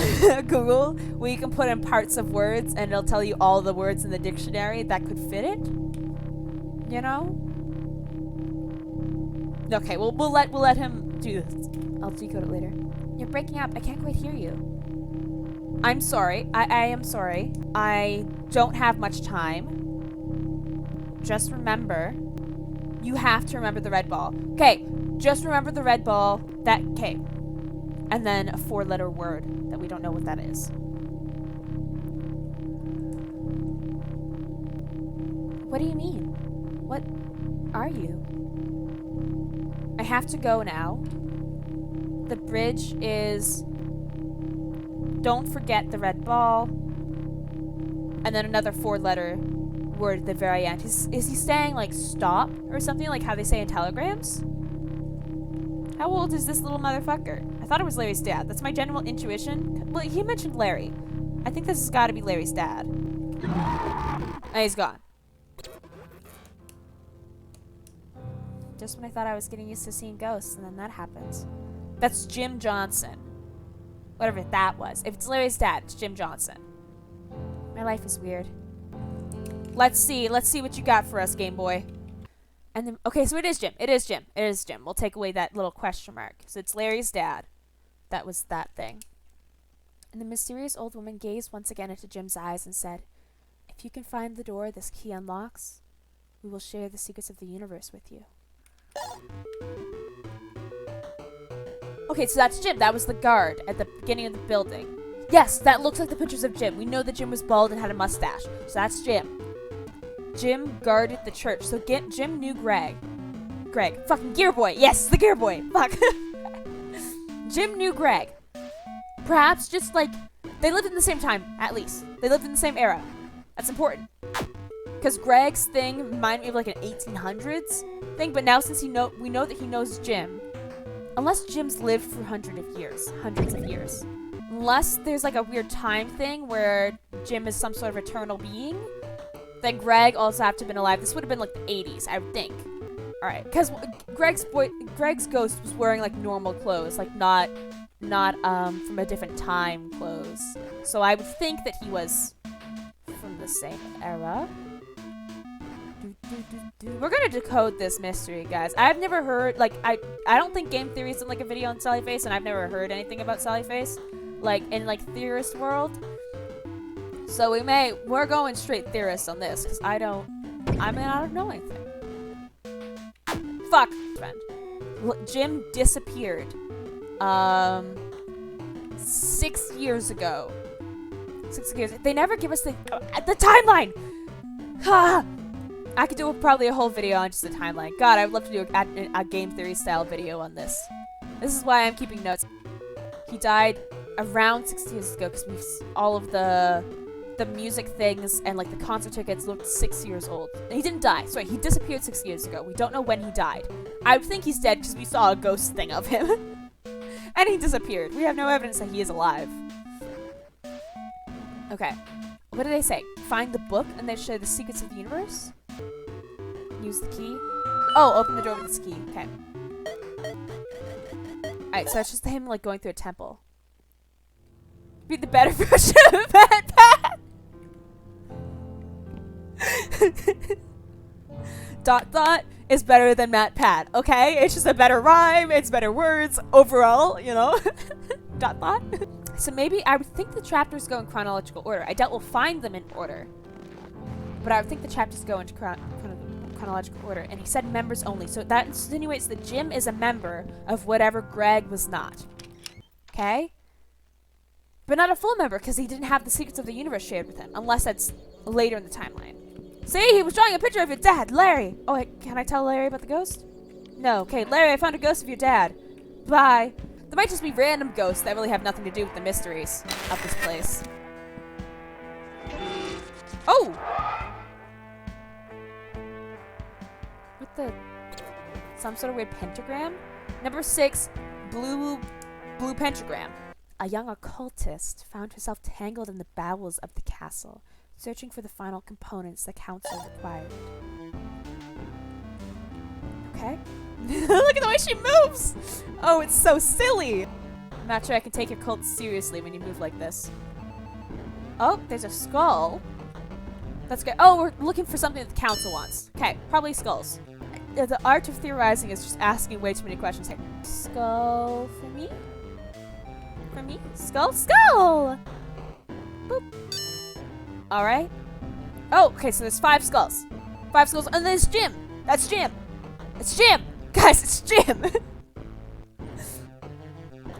Google where you can put in parts of words and it'll tell you all the words in the dictionary that could fit it. You know? Okay, we'll let him do this. I'll decode it later. You're breaking up. I can't quite hear you. I'm sorry. I am sorry. I don't have much time. Just remember. You have to remember the red ball. Okay, just remember the red ball. Okay. And then a 4-letter word that we don't know what that is. What do you mean? What are you? I have to go now. The bridge is... Don't forget the red ball. And then another 4-letter word at the very end. Is he saying, like, stop or something? Like how they say in telegrams? How old is this little motherfucker? I thought it was Larry's dad. That's my general intuition. Well, he mentioned Larry. I think this has got to be Larry's dad. And he's gone. Just when I thought I was getting used to seeing ghosts, and then that happens. That's Jim Johnson. Whatever that was. If it's Larry's dad, it's Jim Johnson. My life is weird. Let's see what you got for us, Game Boy. And then, okay, so it is Jim. It is Jim. We'll take away that little question mark. So it's Larry's dad. That was that thing. And the mysterious old woman gazed once again into Jim's eyes and said, "If you can find the door this key unlocks, we will share the secrets of the universe with you." Okay, so that's Jim. That was the guard at the beginning of the building. Yes, that looks like the pictures of Jim. We know that Jim was bald and had a mustache. So that's Jim. Jim guarded the church. So Jim knew Greg. Fucking Gear Boy. Yes, the Gear Boy. Fuck. Jim knew Greg. Perhaps just like... They lived in the same time, at least. They lived in the same era. That's important. Because Greg's thing reminded me of like an 1800s thing. But now since we know that he knows Jim. Unless Jim's lived for hundreds of years. Unless there's like a weird time thing where Jim is some sort of eternal being, then Greg also have to have been alive. This would have been like the 80s, I would think. Alright, because Greg's ghost was wearing like normal clothes, like not from a different time clothes. So I would think that he was from the same era. We're gonna decode this mystery, guys. I've never heard, like, I don't think Game Theory's done like a video on Sally Face, and I've never heard anything about Sally Face, like in like theorist world. So we're going straight theorist on this, because I don't know anything. Fuck, friend. Jim disappeared. 6 years ago. 6 years. They never give us the timeline. Ha! I could do probably a whole video on just the timeline. God, I would love to do a game theory style video on this. This is why I'm keeping notes. He died around 6 years ago because all of the music things and like the concert tickets looked 6 years old. And he didn't die. Sorry, he disappeared 6 years ago. We don't know when he died. I would think he's dead because we saw a ghost thing of him. And he disappeared. We have no evidence that he is alive. Okay. What do they say? Find the book and they show the secrets of the universe? Use the key. Oh, open the door with this key. Okay. Alright, so it's just him like going through a temple. Be the better version of Matt Pat. Dot is better than Matt Pat. Okay, it's just a better rhyme. It's better words overall. You know. Dot. So maybe I would think the chapters go in chronological order. I doubt we'll find them in order, but I would think the chapters go into chronological order. And he said members only, so that insinuates that Jim is a member of whatever Greg was not. Okay. But not a full member, because he didn't have the secrets of the universe shared with him, unless that's later in the timeline. See, he was drawing a picture of your dad, Larry. Oh, wait, can I tell Larry about the ghost? No. Okay, Larry, I found a ghost of your dad. Bye. There might just be random ghosts that really have nothing to do with the mysteries of this place. Oh! What the? Some sort of weird pentagram? Number 6, blue pentagram. A young occultist found herself tangled in the bowels of the castle, searching for the final components the council required. Okay. Look at the way she moves! Oh, it's so silly! I'm not sure I can take your cult seriously when you move like this. Oh, there's a skull. That's good. Oh, we're looking for something that the council wants. Okay, probably skulls. The art of theorizing is just asking way too many questions here. Skull for me? For me? Skull? Skull! Boop. Alright. Oh, okay, so there's 5 skulls. 5 skulls, and there's Jim! That's Jim! It's Jim! Guys, it's Jim!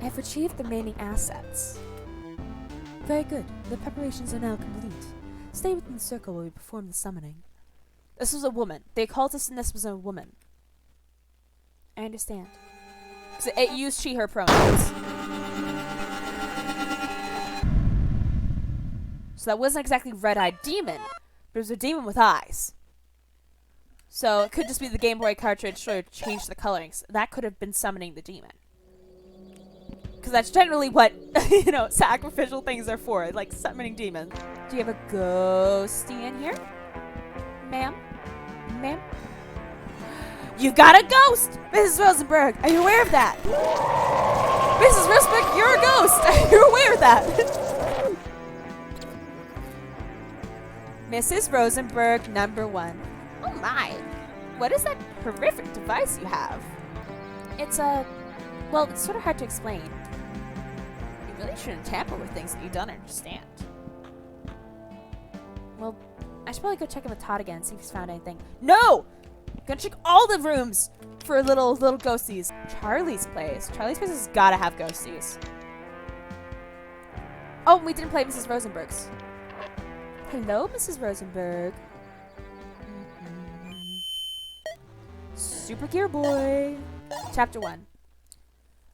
I have retrieved the remaining assets. Very good. The preparations are now complete. Stay within the circle while we perform the summoning. This was a woman. The occultist in this was a woman. I understand. So it used she, her pronouns. So that wasn't exactly red-eyed demon, but it was a demon with eyes. So it could just be the Game Boy cartridge sort of changed the colorings. That could have been summoning the demon. Because that's generally what, you know, sacrificial things are for, like summoning demons. Do you have a ghostie in here? Ma'am? Ma'am? You got a ghost! Mrs. Rosenberg, are you aware of that? Mrs. Rosenberg, you're a ghost! Are you aware of that? Mrs. Rosenberg, number 1. Oh my! What is that horrific device you have? It's well, it's sort of hard to explain. You really shouldn't tamper with things that you don't understand. Well, I should probably go check in with Todd again and see if he's found anything. No! I'm gonna check all the rooms for little ghosties. Charlie's place. Charlie's place has gotta have ghosties. Oh, we didn't play Mrs. Rosenberg's. Hello, Mrs. Rosenberg. Super Gear Boy. Chapter 1.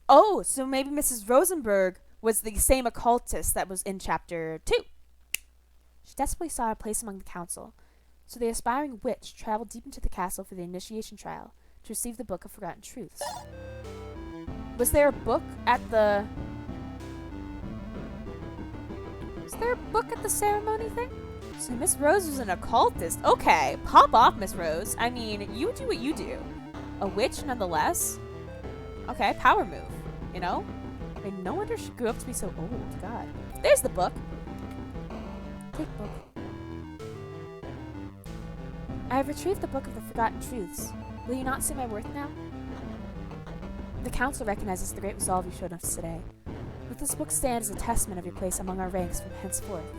Oh, so maybe Mrs. Rosenberg was the same occultist that was in Chapter 2. She desperately sought a place among the council, so the aspiring witch traveled deep into the castle for the initiation trial to receive the Book of Forgotten Truths. Was there a book at the... Was there a book at the ceremony thing? So Miss Rose was an occultist. Okay, pop off, Miss Rose. I mean, you do what you do. A witch, nonetheless. Okay, power move. You know? I mean, no wonder she grew up to be so old. God. There's the book. Take book. I have retrieved the Book of the Forgotten Truths. Will you not see my worth now? The Council recognizes the great resolve you showed us today. Let this book stand as a testament of your place among our ranks from henceforth.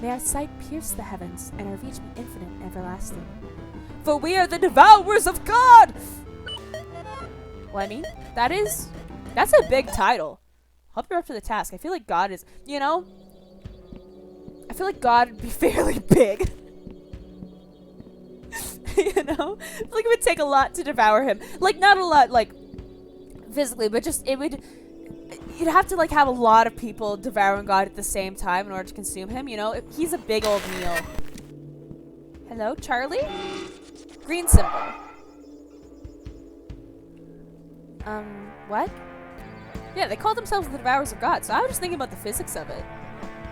May our sight pierce the heavens, and our reach be infinite and everlasting. For we are the devourers of God! Well, I mean, that's a big title. Hope you're up to the task. I feel like God is, you know, I feel like God would be fairly big. You know? I feel like it would take a lot to devour him. Like, not a lot, like, physically, but just, you'd have to, like, have a lot of people devouring God at the same time in order to consume him, you know? He's a big old meal. Hello, Charlie? Green symbol. What? Yeah, they call themselves the Devourers of God, so I was just thinking about the physics of it.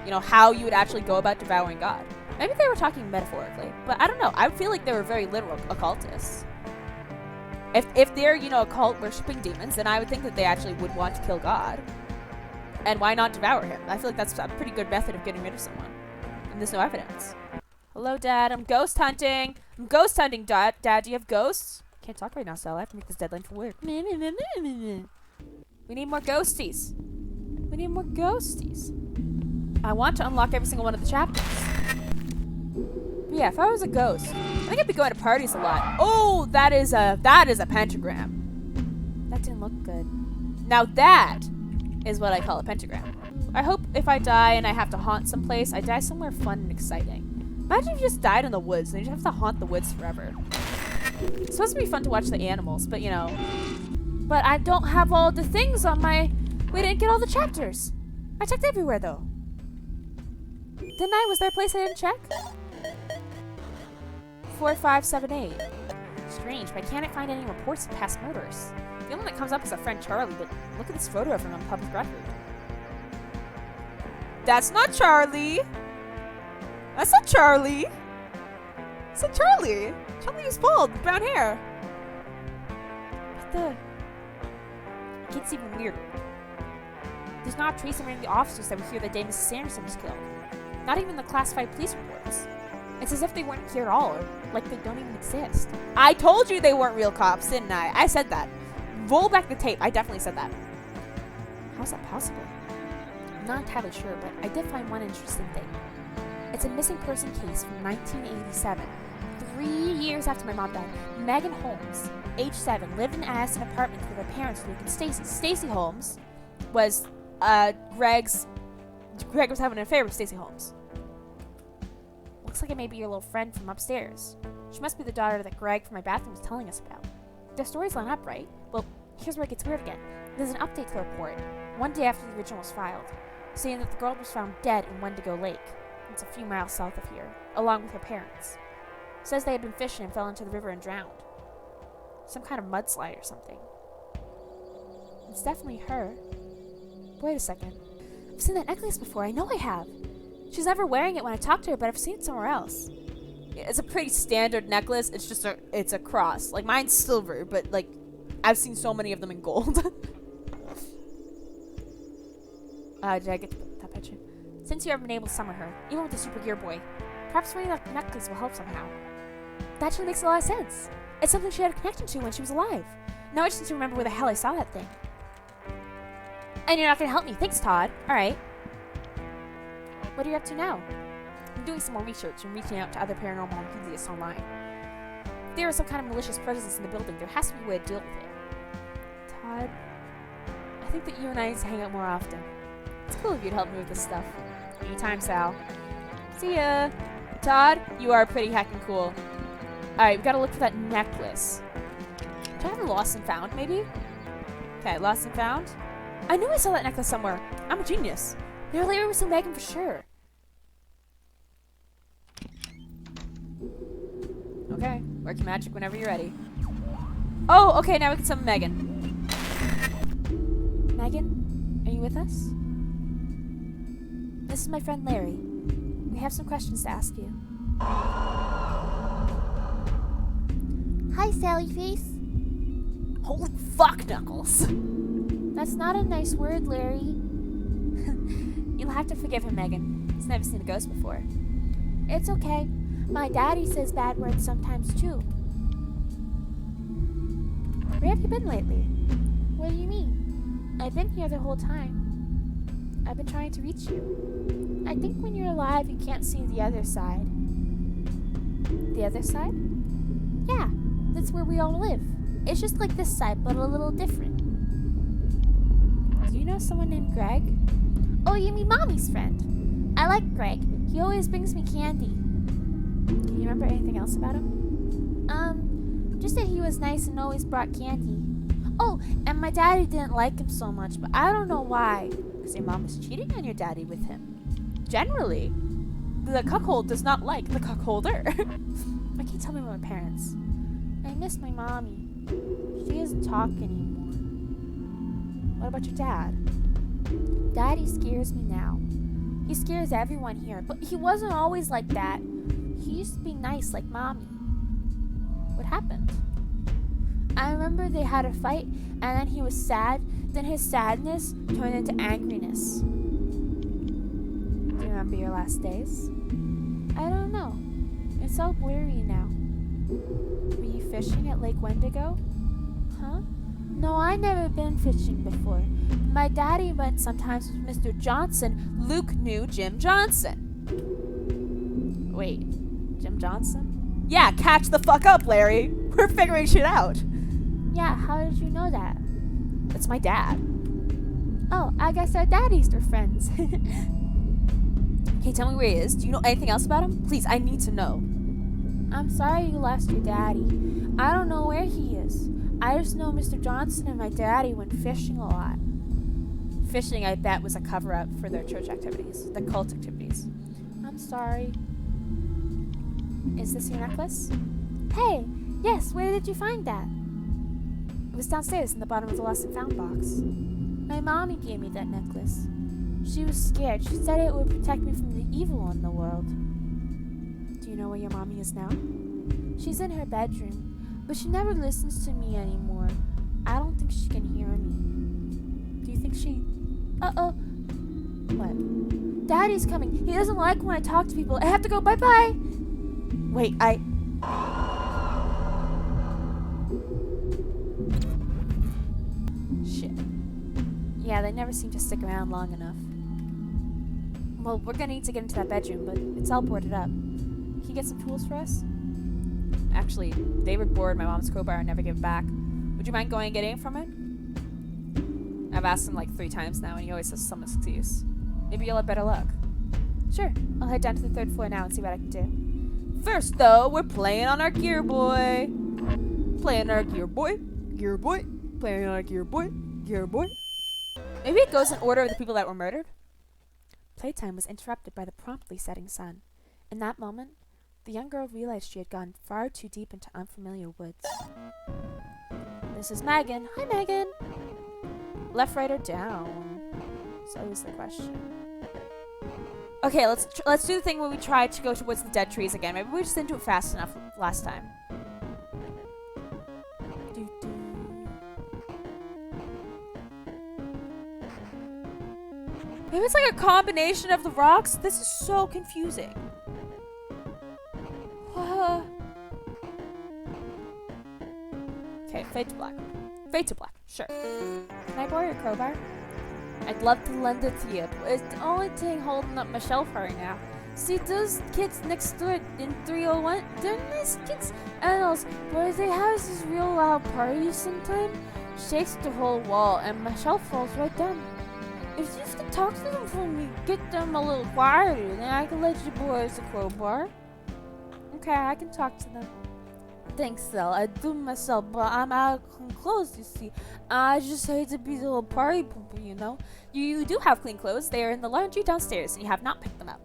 You know, how you would actually go about devouring God. Maybe they were talking metaphorically, but I don't know. I would feel like they were very literal occultists. If they're, you know, a cult worshipping demons, then I would think that they actually would want to kill God. And why not devour him? I feel like that's a pretty good method of getting rid of someone. And there's no evidence. Hello, Dad. I'm ghost hunting. I'm ghost hunting, Dad. Dad, do you have ghosts? Can't talk right now, Sal. I have to make this deadline for work. We need more ghosties. We need more ghosties. I want to unlock every single one of the chapters. But yeah, if I was a ghost, I think I'd be going to parties a lot. Oh, that is a pentagram. That didn't look good. Now that is what I call a pentagram. I hope if I die and I have to haunt someplace, I die somewhere fun and exciting. Imagine if you just died in the woods and you just have to haunt the woods forever. It's supposed to be fun to watch the animals, but you know. But I don't have all the things on my... We didn't get all the chapters. I checked everywhere, though. Didn't I? Was there a place I didn't check? 4578. Strange, but I can't find any reports of past murders. The only one that comes up is our friend Charlie, but look at this photo of him on public record. That's not Charlie! That's not Charlie! It's not Charlie! Charlie was bald, with brown hair. What the... It gets even weirder. There's not a trace of any of the officers that were here the day Mrs. Sanderson was killed. Not even the classified police reports. It's as if they weren't here at all, or like they don't even exist. I told you they weren't real cops, didn't I? I said that. Roll back the tape. I definitely said that. How's that possible? I'm not entirely sure, but I did find one interesting thing. It's a missing person case from 1987. 3 years after my mom died. Megan Holmes, age 7, lived in Addison apartment with her parents, Luke and Stacy. Stacy Holmes was Greg was having an affair with Stacy Holmes. Looks like it may be your little friend from upstairs. She must be the daughter that Greg from my bathroom was telling us about. Their stories line up, right? Well, here's where it gets weird again. There's an update to the report, one day after the original was filed, saying that the girl was found dead in Wendigo Lake. It's a few miles south of here, along with her parents. Says they had been fishing and fell into the river and drowned. Some kind of mudslide or something. It's definitely her. Wait a second. I've seen that necklace before. I know I have. She's never wearing it when I talk to her, but I've seen it somewhere else. It's a pretty standard necklace. It's just it's a cross. Like, mine's silver, but like, I've seen so many of them in gold. Did I get that picture? Since you haven't been able to summon her, even with the Super Gear Boy, perhaps wearing that necklace will help somehow. That actually makes a lot of sense. It's something she had a connection to when she was alive. Now I just need to remember where the hell I saw that thing. And you're not gonna help me. Thanks, Todd. Alright. What are you up to now? I'm doing some more research and reaching out to other paranormal enthusiasts online. If there is some kind of malicious presence in the building, there has to be a way to deal with it. Todd, I think that you and I need to hang out more often. It's cool of you to help me with this stuff. Anytime, Sal. See ya. Todd, you are pretty heckin' cool. Alright, we gotta look for that necklace. Do I have a lost and found, maybe? Okay, lost and found. I knew I saw that necklace somewhere. I'm a genius. They're later with some Megan for sure. Okay, work your magic whenever you're ready. Oh, okay, now we can summon Megan. Megan, are you with us? This is my friend Larry. We have some questions to ask you. Hi, Sally Face. Holy fuck, Knuckles. That's not a nice word, Larry. You'll have to forgive him, Megan. He's never seen a ghost before. It's okay. My daddy says bad words sometimes, too. Where have you been lately? What do you mean? I've been here the whole time. I've been trying to reach you. I think when you're alive, you can't see the other side. The other side? Yeah, that's where we all live. It's just like this side, but a little different. Do you know someone named Greg? Oh, you mean Mommy's friend? I like Greg. He always brings me candy. Can you remember anything else about him? Just that he was nice and always brought candy. Oh, and my daddy didn't like him so much, but I don't know why. Because your mom was cheating on your daddy with him. Generally, the cuckold does not like the cuckolder. Why can't you tell me about my parents? I miss my mommy. She doesn't talk anymore. What about your dad? Daddy scares me now. He scares everyone here, but he wasn't always like that. He used to be nice like Mommy. What happened? I remember they had a fight, and then he was sad. Then his sadness turned into angriness. Do you remember your last days? I don't know. It's all blurry now. Were you fishing at Lake Wendigo? Huh? No, I never been fishing before. My daddy went sometimes with Mr. Johnson. Luke knew Jim Johnson. Wait, Jim Johnson? Yeah, catch the fuck up, Larry. We're figuring shit out. Yeah, how did you know that? That's my dad. Oh, I guess our daddies are friends. Can you tell me where he is? Do you know anything else about him? Please, I need to know. I'm sorry you lost your daddy. I don't know where he is. I just know Mr. Johnson and my daddy went fishing a lot. Fishing, I bet, was a cover-up for their church activities, the cult activities. I'm sorry. Is this your necklace? Hey, yes, where did you find that? It was downstairs in the bottom of the lost and found box. My mommy gave me that necklace. She was scared. She said it would protect me from the evil in the world. Do you know where your mommy is now? She's in her bedroom, but she never listens to me anymore. I don't think she can hear me. Do you think she... Uh-oh. What? Daddy's coming. He doesn't like when I talk to people. I have to go. Bye-bye. Wait, Shit. Yeah, they never seem to stick around long enough. Well, we're gonna need to get into that bedroom, but it's all boarded up. Can you get some tools for us? Actually, David borrowed my mom's crowbar and never gave it back. Would you mind going and getting it from him? I've asked him like 3 times now, and he always says some excuse. Maybe you'll have better luck. Sure, I'll head down to the 3rd floor now and see what I can do. First, though, we're playing on our Gear Boy. Playing our Gear Boy. Gear Boy. Playing on our Gear Boy. Gear Boy. Maybe it goes in order of the people that were murdered. Playtime was interrupted by the promptly setting sun. In that moment, the young girl realized she had gone far too deep into unfamiliar woods. This is Megan. Hi, Megan. Left, right, or down? It's always the question. Okay, let's do the thing where we tried to go towards the dead trees again. Maybe we just didn't do it fast enough last time. Maybe it's like a combination of the rocks. This is so confusing. Okay, fade to black. Fade to black, sure. Can I borrow your crowbar? I'd love to lend it to you, but it's the only thing holding up my shelf right now. See, those kids next door in 301, they're nice kids and else, but they have these real loud parties sometimes. Shakes the whole wall, and my shelf falls right down. If you could talk to them for me, get them a little quieter, then I can let you borrow the crowbar. Okay, I can talk to them. Thanks, Sel. I do myself, but I'm out of clothes, you see. I just hate to be the little party pooper, you know. You do have clean clothes. They are in the laundry downstairs, and you have not picked them up.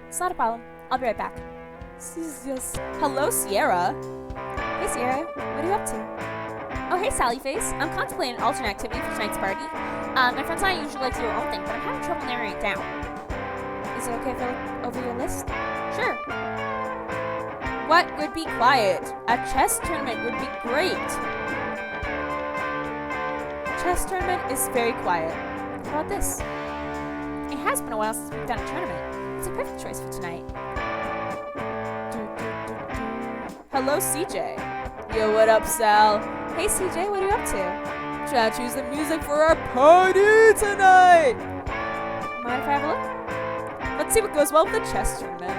It's not a problem. I'll be right back. Hello, Sierra. Hey, Sierra. What are you up to? Oh, hey, Sally Face. I'm contemplating an alternate activity for tonight's party. My friends and I usually like to do our own thing, but I'm having trouble narrowing it down. Is it okay if I look over your list? Sure. What would be quiet? A chess tournament would be great. chess tournament is very quiet. How about this? It has been a while since we've done a tournament. It's a perfect choice for tonight. Hello, CJ. Yo, what up, Sal? Hey, CJ, what are you up to? Trying to choose the music for our party tonight. Mind if I have a look? Let's see what goes well with the chess tournament.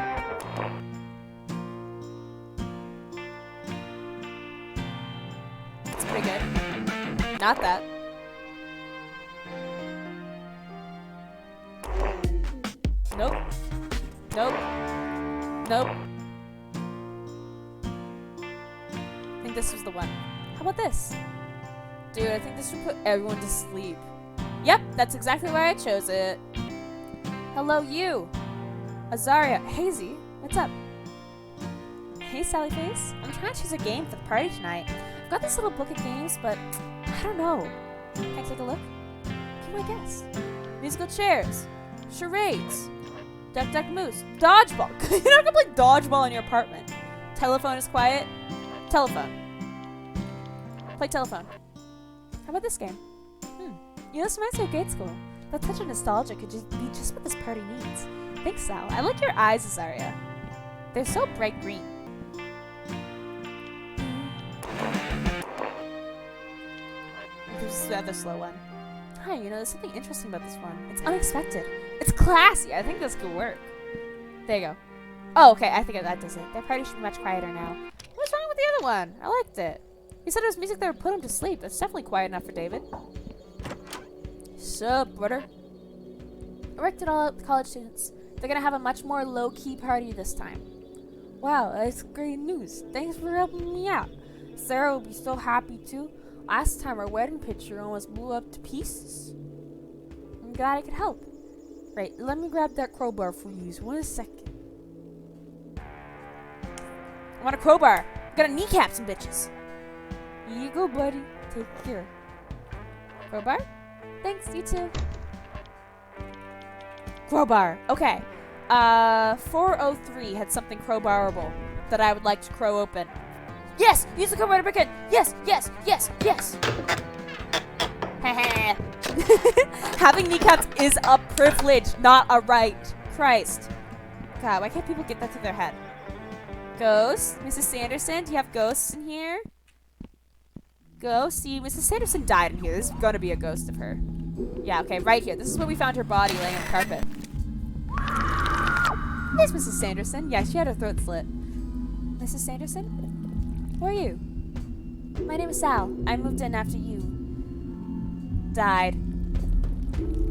It's pretty good. Not that. Nope. Nope. Nope. I think this was the one. How about this? Dude, I think this would put everyone to sleep. Yep, that's exactly why I chose it. Hello, you. Azaria. Hazy, what's up? Hey, Sally Face. I'm trying to choose a game for the party tonight. I've got this little book of games, but I don't know. Can I take a look? Be my guest. Musical chairs. Charades. Duck Duck Moose. Dodgeball. You're not gonna play dodgeball in your apartment. Telephone is quiet. Telephone. Play telephone. How about this game? You know, this reminds me of grade school. That touch of nostalgia could just be just what this party needs. Thanks, Sal. I like your eyes, Azaria. They're so bright green. This is the other slow one. Hi, you know, there's something interesting about this one. It's unexpected. It's classy. I think this could work. There you go. Oh, okay. I think that does it. Their party should be much quieter now. What's wrong with the other one? I liked it. He said it was music that would put him to sleep. That's definitely quiet enough for David. Sup, brother? I worked it all out with college students. They're gonna have a much more low-key party this time. Wow, that's great news. Thanks for helping me out. Sarah will be so happy too. Last time our wedding picture almost blew up to pieces. I'm glad I could help. Right, let me grab that crowbar for you. 1 second. I want a crowbar. I'm gonna kneecap some bitches. Here you go, buddy. Take care. Crowbar? Thanks, you too. Crowbar. Okay. 403 had something crowbarable that I would like to crow open. Yes! Use the crowbar to break it! Yes! Yes! Yes! Yes! Having kneecaps is a privilege, not a right. Christ. God, why can't people get that through their head? Ghost? Mrs. Sanderson? Do you have ghosts in here? Ghost? See, Mrs. Sanderson died in here. There's gonna be a ghost of her. Yeah, okay, right here. This is where we found her body laying on the carpet. There's Mrs. Sanderson. Yeah, she had her throat slit. Mrs. Sanderson? Who are you? My name is Sal. I moved in after you died.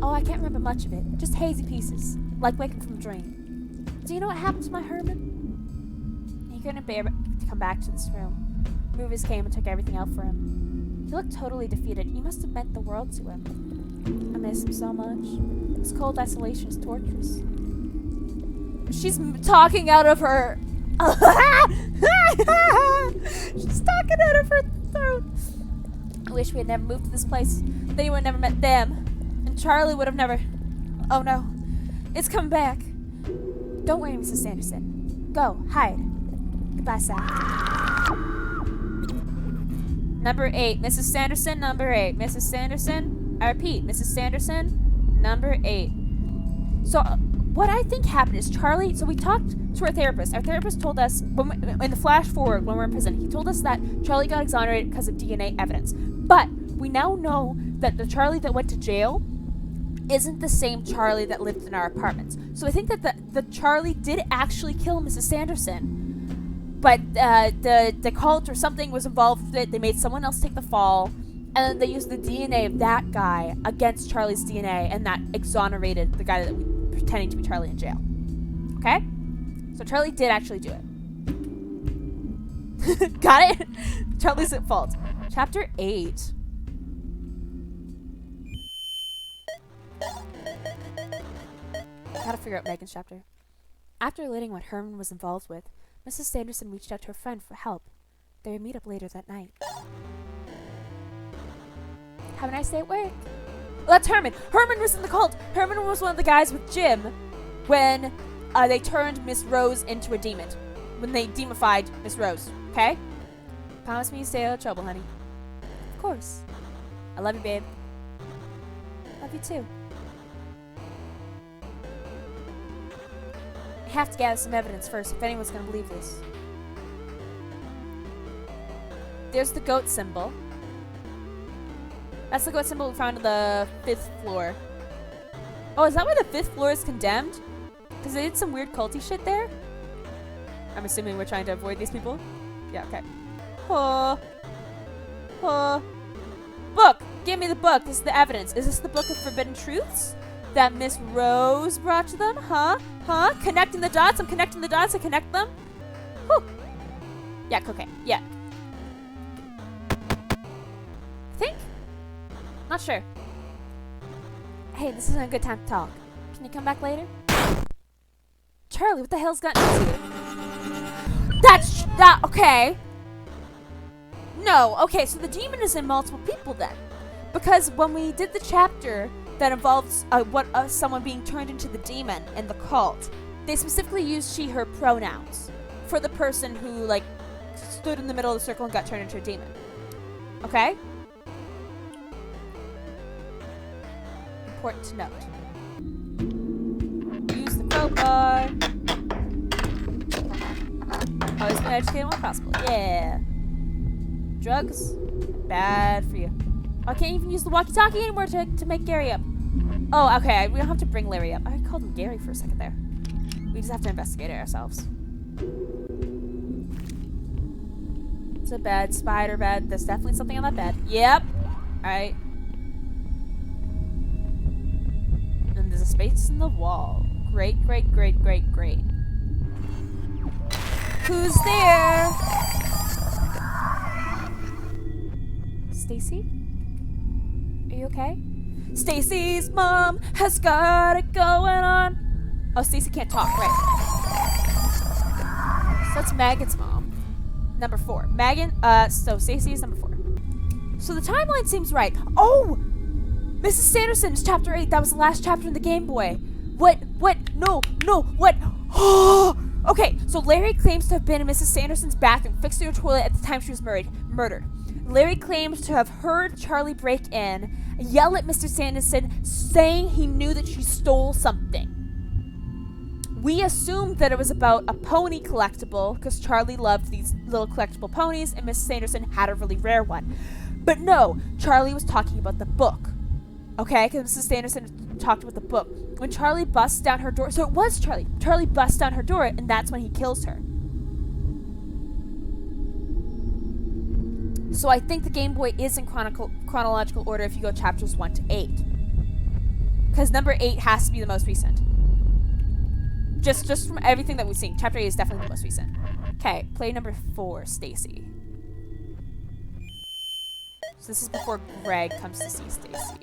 Oh, I can't remember much of it. Just hazy pieces, like waking from a dream. Do you know what happened to my Herman? He couldn't bear to come back to this room. Movers came and took everything out for him. He looked totally defeated. You must have meant the world to him. I miss him so much. This cold isolation is torturous. She's talking out of her... She's talking out of her throat. I wish we had never moved to this place. Then you would have never met them. And Charlie would have never... Oh no. It's come back. Don't worry, Mrs. Sanderson. Go, hide. Goodbye, Sal. Number 8. Mrs. Sanderson, number 8. Mrs. Sanderson, I repeat, Mrs. Sanderson, number 8. So, what I think happened is Charlie, so we talked to our therapist. Our therapist told us, in the flash forward when we're in prison, he told us that Charlie got exonerated because of DNA evidence. But we now know that the Charlie that went to jail isn't the same Charlie that lived in our apartments. So I think that the Charlie did actually kill Mrs. Sanderson. But the cult or something was involved with it. They made someone else take the fall. And then they used the DNA of that guy against Charlie's DNA. And that exonerated the guy that was pretending to be Charlie in jail. Okay? So Charlie did actually do it. Got it? Charlie's at fault. Chapter 8. Gotta figure out Megan's chapter. After learning what Herman was involved with, Mrs. Sanderson reached out to her friend for help. They would meet up later that night. Have a nice day at work. Well, that's Herman. Herman was in the cult. Herman was one of the guys with Jim when they turned Miss Rose into a demon. When they demonified Miss Rose. Okay? Promise me you stay out of trouble, honey. Of course. I love you, babe. Love you too. I have to gather some evidence first if anyone's gonna believe this. There's the goat symbol. That's the goat symbol we found on the 5th floor. Oh, is that why the 5th floor is condemned? Because they did some weird culty shit there? I'm assuming we're trying to avoid these people? Yeah, okay. Book! Give me the book. This is the evidence. Is this the book of forbidden truths that Miss Rose brought to them? Huh? Connecting the dots? I'm connecting the dots. I connect them? Whew. Yeah, okay. Yeah. I think? Not sure. Hey, this isn't a good time to talk. Can you come back later? Charlie, what the hell's gotten into you? Okay. No, okay, so the demon is in multiple people then. Because when we did the chapter that involves someone being turned into the demon in the cult, they specifically used she, her pronouns for the person who, like, stood in the middle of the circle and got turned into a demon. Okay? Important to note. Use the crowbar. Always been educated when possible. Yeah. Drugs? Bad for you. I can't even use the walkie-talkie anymore to make Gary up. Oh, okay. We don't have to bring Larry up. I called him Gary for a second there. We just have to investigate it ourselves. It's a bed. Spider bed. There's definitely something on that bed. Yep. Alright. And there's a space in the wall. Great. Who's there? Stacy? Are you okay? Stacy's mom has got it going on. Oh, Stacy can't talk, right? So that's Megan's mom. Number 4. Megan, so Stacy is number 4. So the timeline seems right. Oh! Mrs. Sanderson's chapter 8. That was the last chapter in the Game Boy. What? No, what? Oh! Okay, so Larry claims to have been in Mrs. Sanderson's bathroom, fixing her toilet at the time she was murdered. Larry claims to have heard Charlie break in, yell at Mr. Sanderson, saying he knew that she stole something. We assumed that it was about a pony collectible, because Charlie loved these little collectible ponies, and Mrs. Sanderson had a really rare one. But no, Charlie was talking about the book. Okay, because Mrs. Sanderson talked about the book. When Charlie busts down her door, so it was Charlie. Charlie busts down her door, and that's when he kills her. So I think the Game Boy is in chronological order if you go chapters 1 to 8. Because number 8 has to be the most recent. Just from everything that we've seen, chapter 8 is definitely the most recent. Okay, play number 4, Stacy. So this is before Greg comes to see Stacy.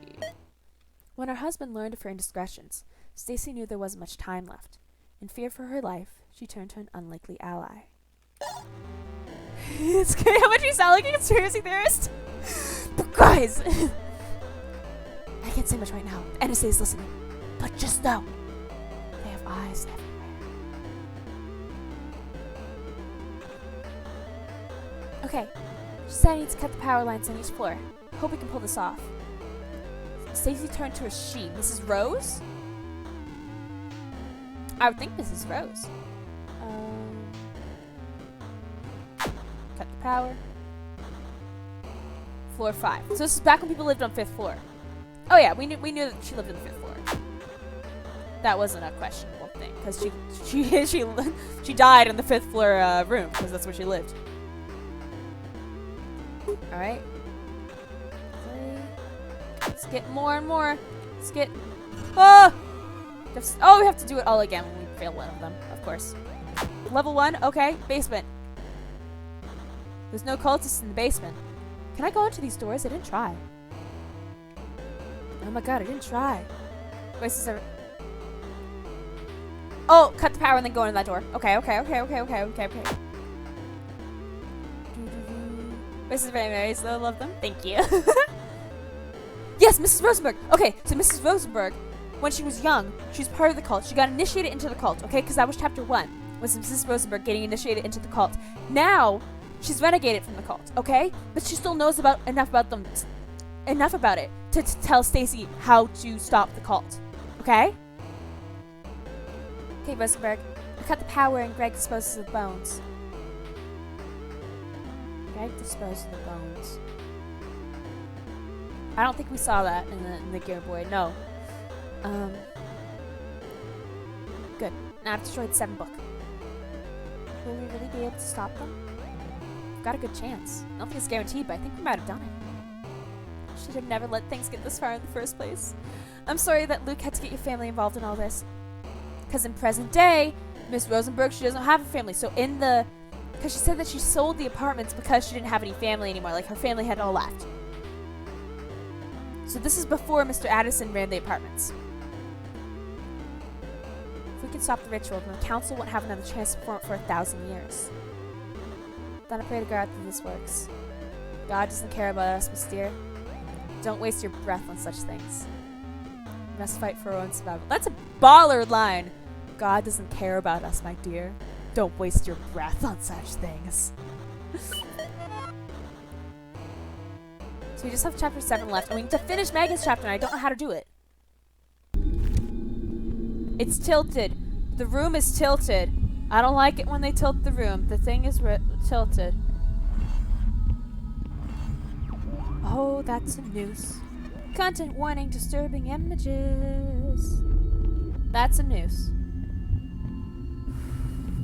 When her husband learned of her indiscretions, Stacy knew there wasn't much time left. In fear for her life, she turned to an unlikely ally. It's scary how much you sound like a conspiracy theorist. But guys, I can't say much right now. NSA is listening. But just know, they have eyes everywhere. Okay, she said I need to cut the power lines on each floor. Hope we can pull this off. Stacy turned to a she. Mrs. Rose? I would think Mrs. Rose. Cut the power. Floor 5. So this is back when people lived on 5th floor. Oh yeah, we knew that she lived on the 5th floor. That wasn't a questionable thing because she died in the 5th floor room because that's where she lived. All right. Let's get more and more. Let's get. Oh, we have to do it all again when we fail one of them, of course. Level 1. Okay, basement. There's no cultists in the basement. Can I go into these doors? I didn't try. Oh my god, I didn't try. Voices are. Oh, cut the power and then go into that door. Okay. Voices are very slow. Love them. Thank you. Yes, Mrs. Rosenberg. Okay, so Mrs. Rosenberg, when she was young, she was part of the cult. She got initiated into the cult. Okay, because that was chapter 1. Was Mrs. Rosenberg getting initiated into the cult? Now. She's renegated from the cult, okay? But she still knows enough about them enough about it to tell Stacy how to stop the cult. Okay? Okay, Rosenberg. I cut the power and Greg disposes of the bones. Greg disposed of the bones. I don't think we saw that in the Game Boy. No. Good. Now I've destroyed 7 book. Will we really be able to stop them? We've got a good chance. I don't think it's guaranteed, but I think we might have done it. Should have never let things get this far in the first place. I'm sorry that Luke had to get your family involved in all this. Because in present day, Miss Rosenberg, she doesn't have a family. So because she said that she sold the apartments because she didn't have any family anymore. Like, her family had all left. So this is before Mr. Addison ran the apartments. If we can stop the ritual, then the council won't have another chance to perform it for 1,000 years. Then I pray to God that this works. God doesn't care about us, Miss Dear. Don't waste your breath on such things. We must fight for our own survival. That's a baller line! God doesn't care about us, my dear. Don't waste your breath on such things. So we just have chapter 7 left, and we need to finish Megan's chapter, and I don't know how to do it. It's tilted. The room is tilted. I don't like it when they tilt the room. The thing is tilted. Oh, that's a noose. Content warning, disturbing images. That's a noose.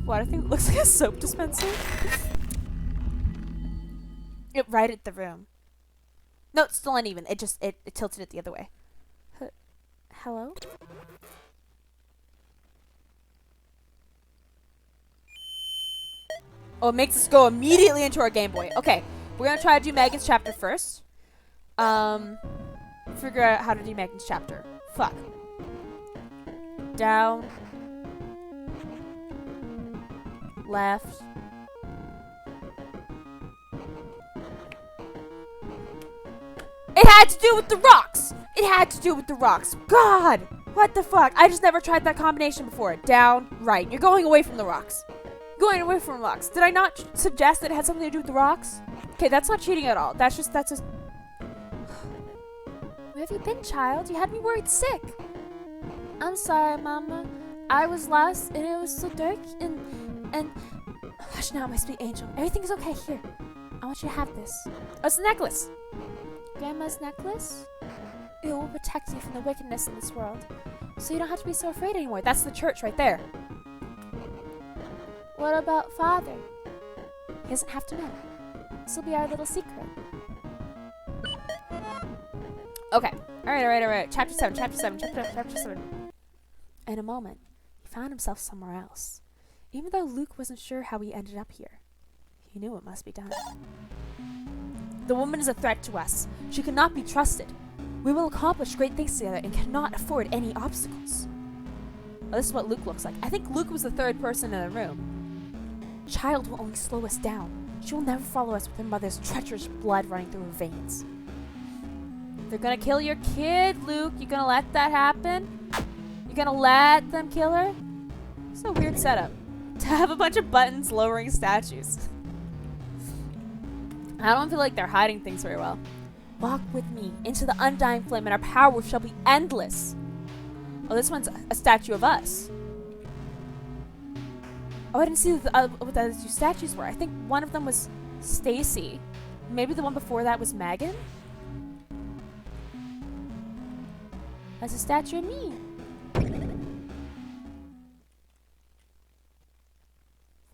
What, I think it looks like a soap dispenser? It righted the room. No, it's still uneven. It tilted it the other way. Hello? Oh, it makes us go immediately into our Game Boy. Okay, we're gonna try to do Megan's chapter first. Figure out how to do Megan's chapter. Fuck. Down. Left. It had to do with the rocks! It had to do with the rocks. God! What the fuck? I just never tried that combination before. Down, right. You're going away from the rocks. Going away from the rocks. Did I not suggest that it had something to do with the rocks? Okay, that's not cheating at all. That's just... Where have you been, child? You had me worried sick. I'm sorry, Mama. I was lost and it was so dark and... Hush now, my sweet angel. Everything is okay here. I want you to have this. Oh, it's the necklace. Grandma's necklace? It will protect you from the wickedness in this world. So you don't have to be so afraid anymore. That's the church right there. What about Father? He doesn't have to know. This will be our little secret. Okay. Alright. Chapter 7. In a moment, he found himself somewhere else. Even though Luke wasn't sure how he ended up here, he knew it must be done. The woman is a threat to us. She cannot be trusted. We will accomplish great things together and cannot afford any obstacles. Well, this is what Luke looks like. I think Luke was the third person in the room. Child will only slow us down. She will never follow us with her mother's treacherous blood running through her veins. They're gonna kill your kid, Luke. You gonna let that happen? You gonna let them kill her? It's a weird setup. To have a bunch of buttons lowering statues. I don't feel like they're hiding things very well. Walk with me into the undying flame and our power shall be endless. Oh, this one's a statue of us. Oh, I didn't see what the other two statues were. I think one of them was Stacy. Maybe the one before that was Megan? That's a statue of me.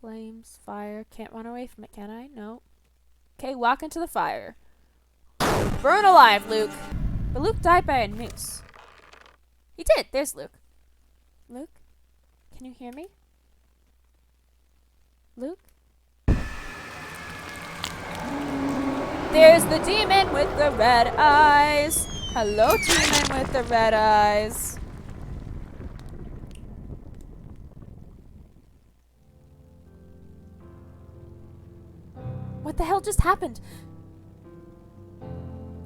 Flames, fire. Can't run away from it, can I? No. Okay, walk into the fire. Burn alive, Luke. But Luke died by a noose. He did. There's Luke. Luke? Can you hear me? Luke? There's the demon with the red eyes. Hello, demon with the red eyes. What the hell just happened?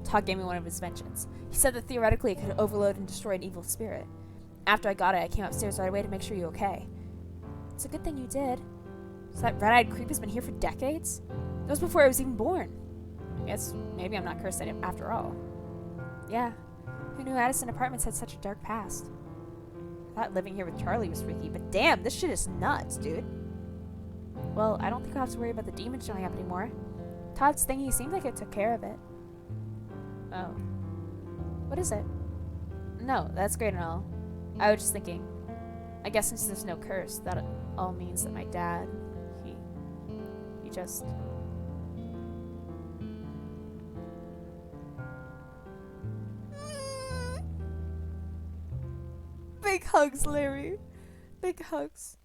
Todd gave me one of his inventions. He said that theoretically it could overload and destroy an evil spirit. After I got it, I came upstairs right away to make sure you're okay. It's a good thing you did. So that red-eyed creep has been here for decades? That was before I was even born. I guess maybe I'm not cursed after all. Yeah. Who knew Addison Apartments had such a dark past? I thought living here with Charlie was freaky, but damn, this shit is nuts, dude. Well, I don't think I'll have to worry about the demons showing up anymore. Todd's thingy seemed like it took care of it. Oh. What is it? No, that's great and all. I was just thinking, I guess since there's no curse, that all means that my dad, he just... Big hugs, Larry. Big hugs.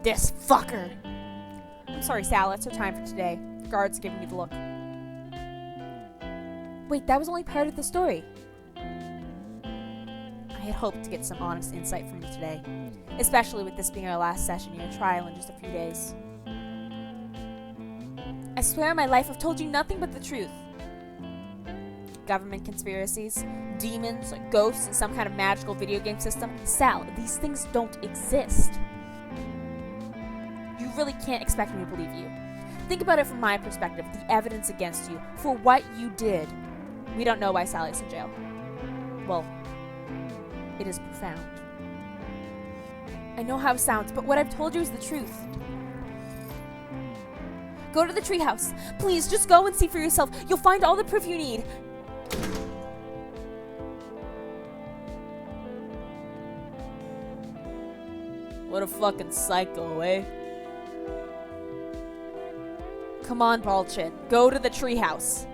This fucker. I'm sorry, Sal. That's our time for today. The guard's giving me the look. Wait, that was only part of the story. I had hoped to get some honest insight from you today, especially with this being our last session in your trial in just a few days. I swear on my life I've told you nothing but the truth. Government conspiracies, demons, ghosts, and some kind of magical video game system. Sal, these things don't exist. You really can't expect me to believe you. Think about it from my perspective, the evidence against you, for what you did. We don't know why Sally's in jail. Well, it is profound. I know how it sounds, but what I've told you is the truth. Go to the treehouse. Please, just go and see for yourself. You'll find all the proof you need. What a fucking psycho, eh? Come on, Baldchin. Go to the treehouse.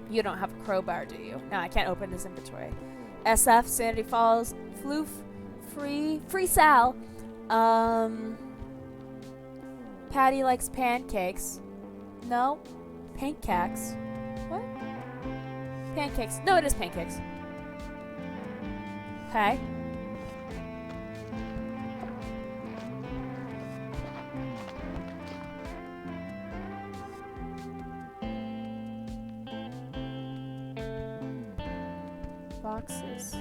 You don't have a crowbar, do you? No, I can't open this inventory. SF, Sanity Falls, Floof, Free Sal. Patty likes pancakes. No, pancakes. What? Pancakes. No, it is pancakes. Okay. Boxes,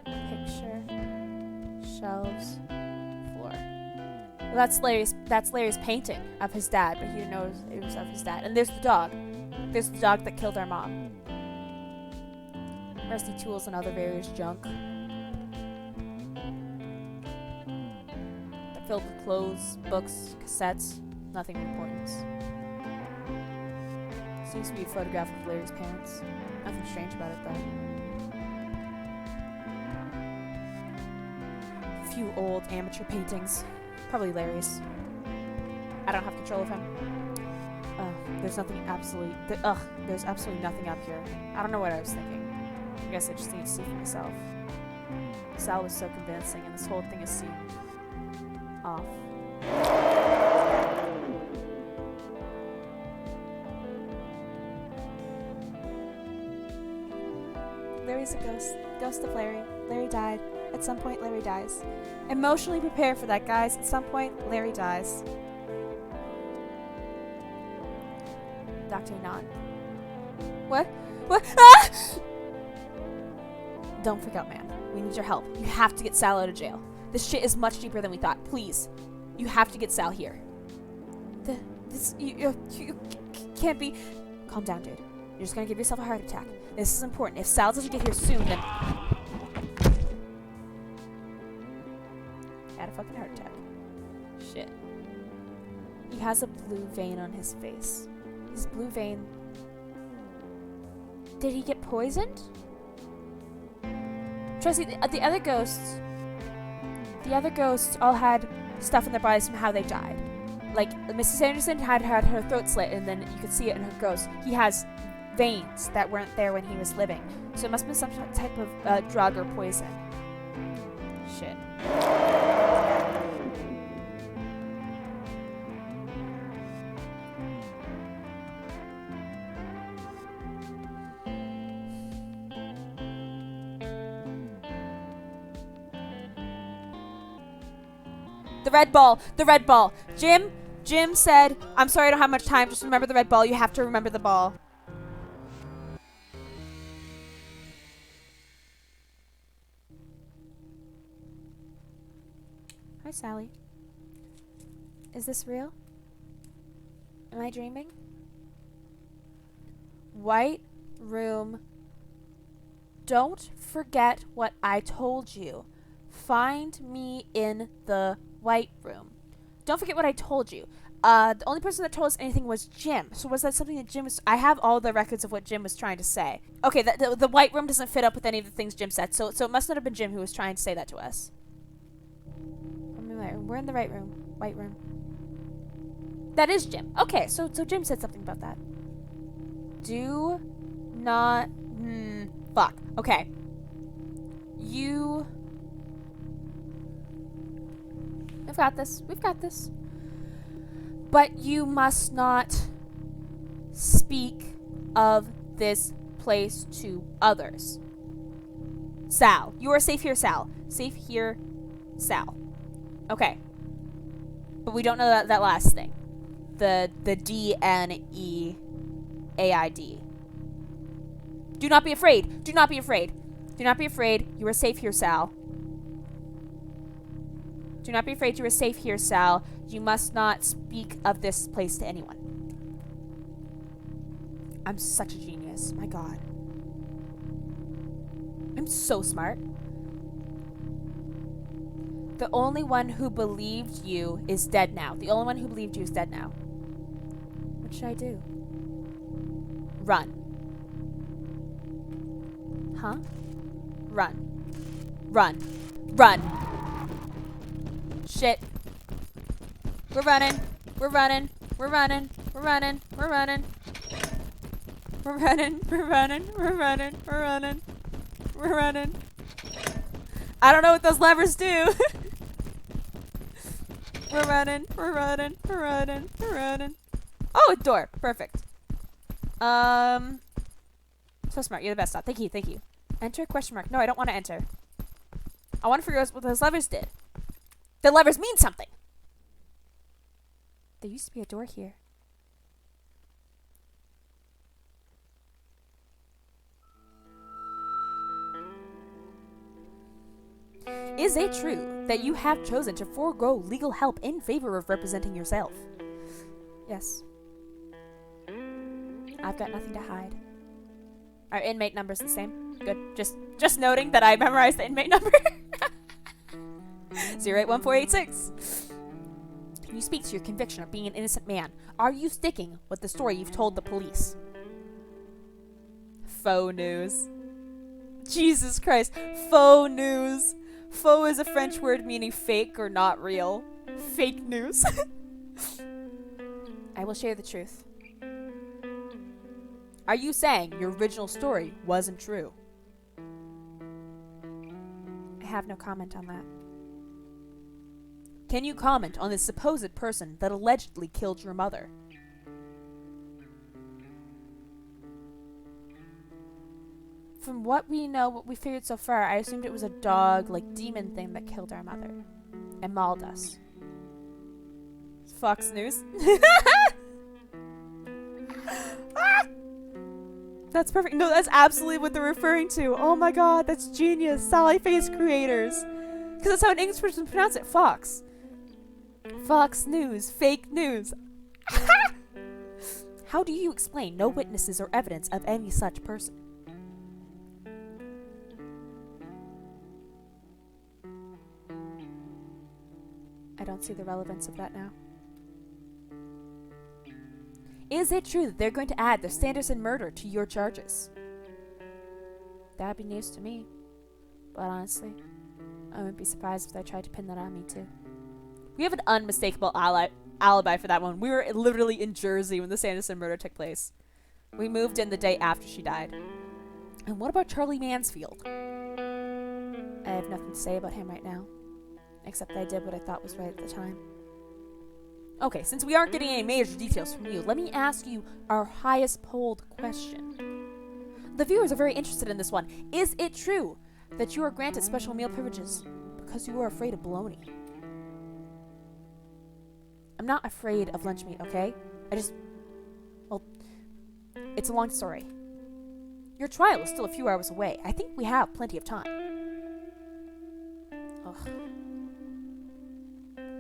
picture, shelves, floor. Well, that's Larry's painting of his dad, but he didn't know it was of his dad. And there's the dog. There's the dog that killed our mom. Rusty tools and other various junk. They're filled with clothes, books, cassettes, nothing of importance. Seems to be a photograph of Larry's parents. Nothing strange about it though. Few old amateur paintings. Probably Larry's. I don't have control of him. There's absolutely nothing up here. I don't know what I was thinking. I guess I just need to see for myself. Sal was so convincing, and this whole thing has seemed off. Larry's a ghost. Ghost of Larry. Larry died. At some point, Larry dies. Emotionally prepare for that, guys. At some point, Larry dies. Dr. Nod. What? What? Ah! Don't freak out, man. We need your help. You have to get Sal out of jail. This shit is much deeper than we thought. Please. You have to get Sal here. You can't be... Calm down, dude. You're just gonna give yourself a heart attack. This is important. If Sal doesn't get here soon, then... Had a fucking heart attack. Shit. He has a blue vein on his face. His blue vein... Did he get poisoned? Trusty, the other ghosts all had stuff in their bodies from how they died. Like, Mrs. Anderson had her throat slit, and then you could see it in her ghost. He has veins that weren't there when he was living. So it must have been some type of drug or poison. Shit. The red ball. The red ball. Jim said, I'm sorry I don't have much time. Just remember the red ball. You have to remember the ball. Hi, Sally. Is this real? Am I dreaming? White room. Don't forget what I told you. Find me in the white room. Don't forget what I told you. The only person that told us anything was Jim. So was that something that Jim was... I have all the records of what Jim was trying to say. Okay, the white room doesn't fit up with any of the things Jim said. So it must not have been Jim who was trying to say that to us. We're in the right room. White room. That is Jim. Okay, so Jim said something about that. Do not... fuck. Okay. We've got this. We've got this. But you must not speak of this place to others. Sal. You are safe here, Sal. Safe here, Sal. Okay. But we don't know that last thing. The D-N-E-A-I-D. Do not be afraid. Do not be afraid. Do not be afraid. You are safe here, Sal. Do not be afraid. You are safe here, Sal. You must not speak of this place to anyone. I'm such a genius. My God. I'm so smart. The only one who believed you is dead now. The only one who believed you is dead now. What should I do? Run. Huh? Run. Run. Run. Shit. We're running. We're running. We're running. We're running. We're running. We're running. We're running. We're running. We're running. We're running. I don't know what those levers do. We're running. We're running. We're running. We're running. Oh, a door. Perfect. So smart. You're the best. Thank you. Thank you. Enter question mark. No, I don't want to enter. I want to figure out what those levers did. The levers mean something. There used to be a door here. Is it true that you have chosen to forego legal help in favor of representing yourself? Yes. I've got nothing to hide. Our inmate number's the same. Good. Just noting that I memorized the inmate number. 081486. Can you speak to your conviction of being an innocent man? Are you sticking with the story you've told the police? Faux news. Jesus Christ. Faux news. Faux is a French word meaning fake or not real. Fake news. I will share the truth. Are you saying your original story wasn't true? I have no comment on that. Can you comment on the supposed person that allegedly killed your mother? From what we know, what we figured so far, I assumed it was a dog, like, demon thing that killed our mother. And mauled us. Fox News. Ah! That's perfect. No, that's absolutely what they're referring to. Oh my god, that's genius. Sally Face creators. Because that's how an English person pronounce it. Fox. Fox News. Fake news. How do you explain no witnesses or evidence of any such person? I don't see the relevance of that now. Is it true that they're going to add the Sanderson murder to your charges? That'd be news to me. But honestly, I wouldn't be surprised if they tried to pin that on me too. We have an unmistakable alibi for that one. We were literally in Jersey when the Sanderson murder took place. We moved in the day after she died. And what about Charlie Mansfield? I have nothing to say about him right now. Except that I did what I thought was right at the time. Okay, since we aren't getting any major details from you, let me ask you our highest polled question. The viewers are very interested in this one. Is it true that you are granted special meal privileges because you are afraid of baloney? I'm not afraid of lunch meat, okay? Well, it's a long story. Your trial is still a few hours away. I think we have plenty of time. Ugh.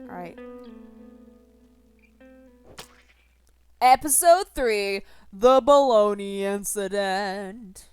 Alright. Episode 3, The Baloney Incident.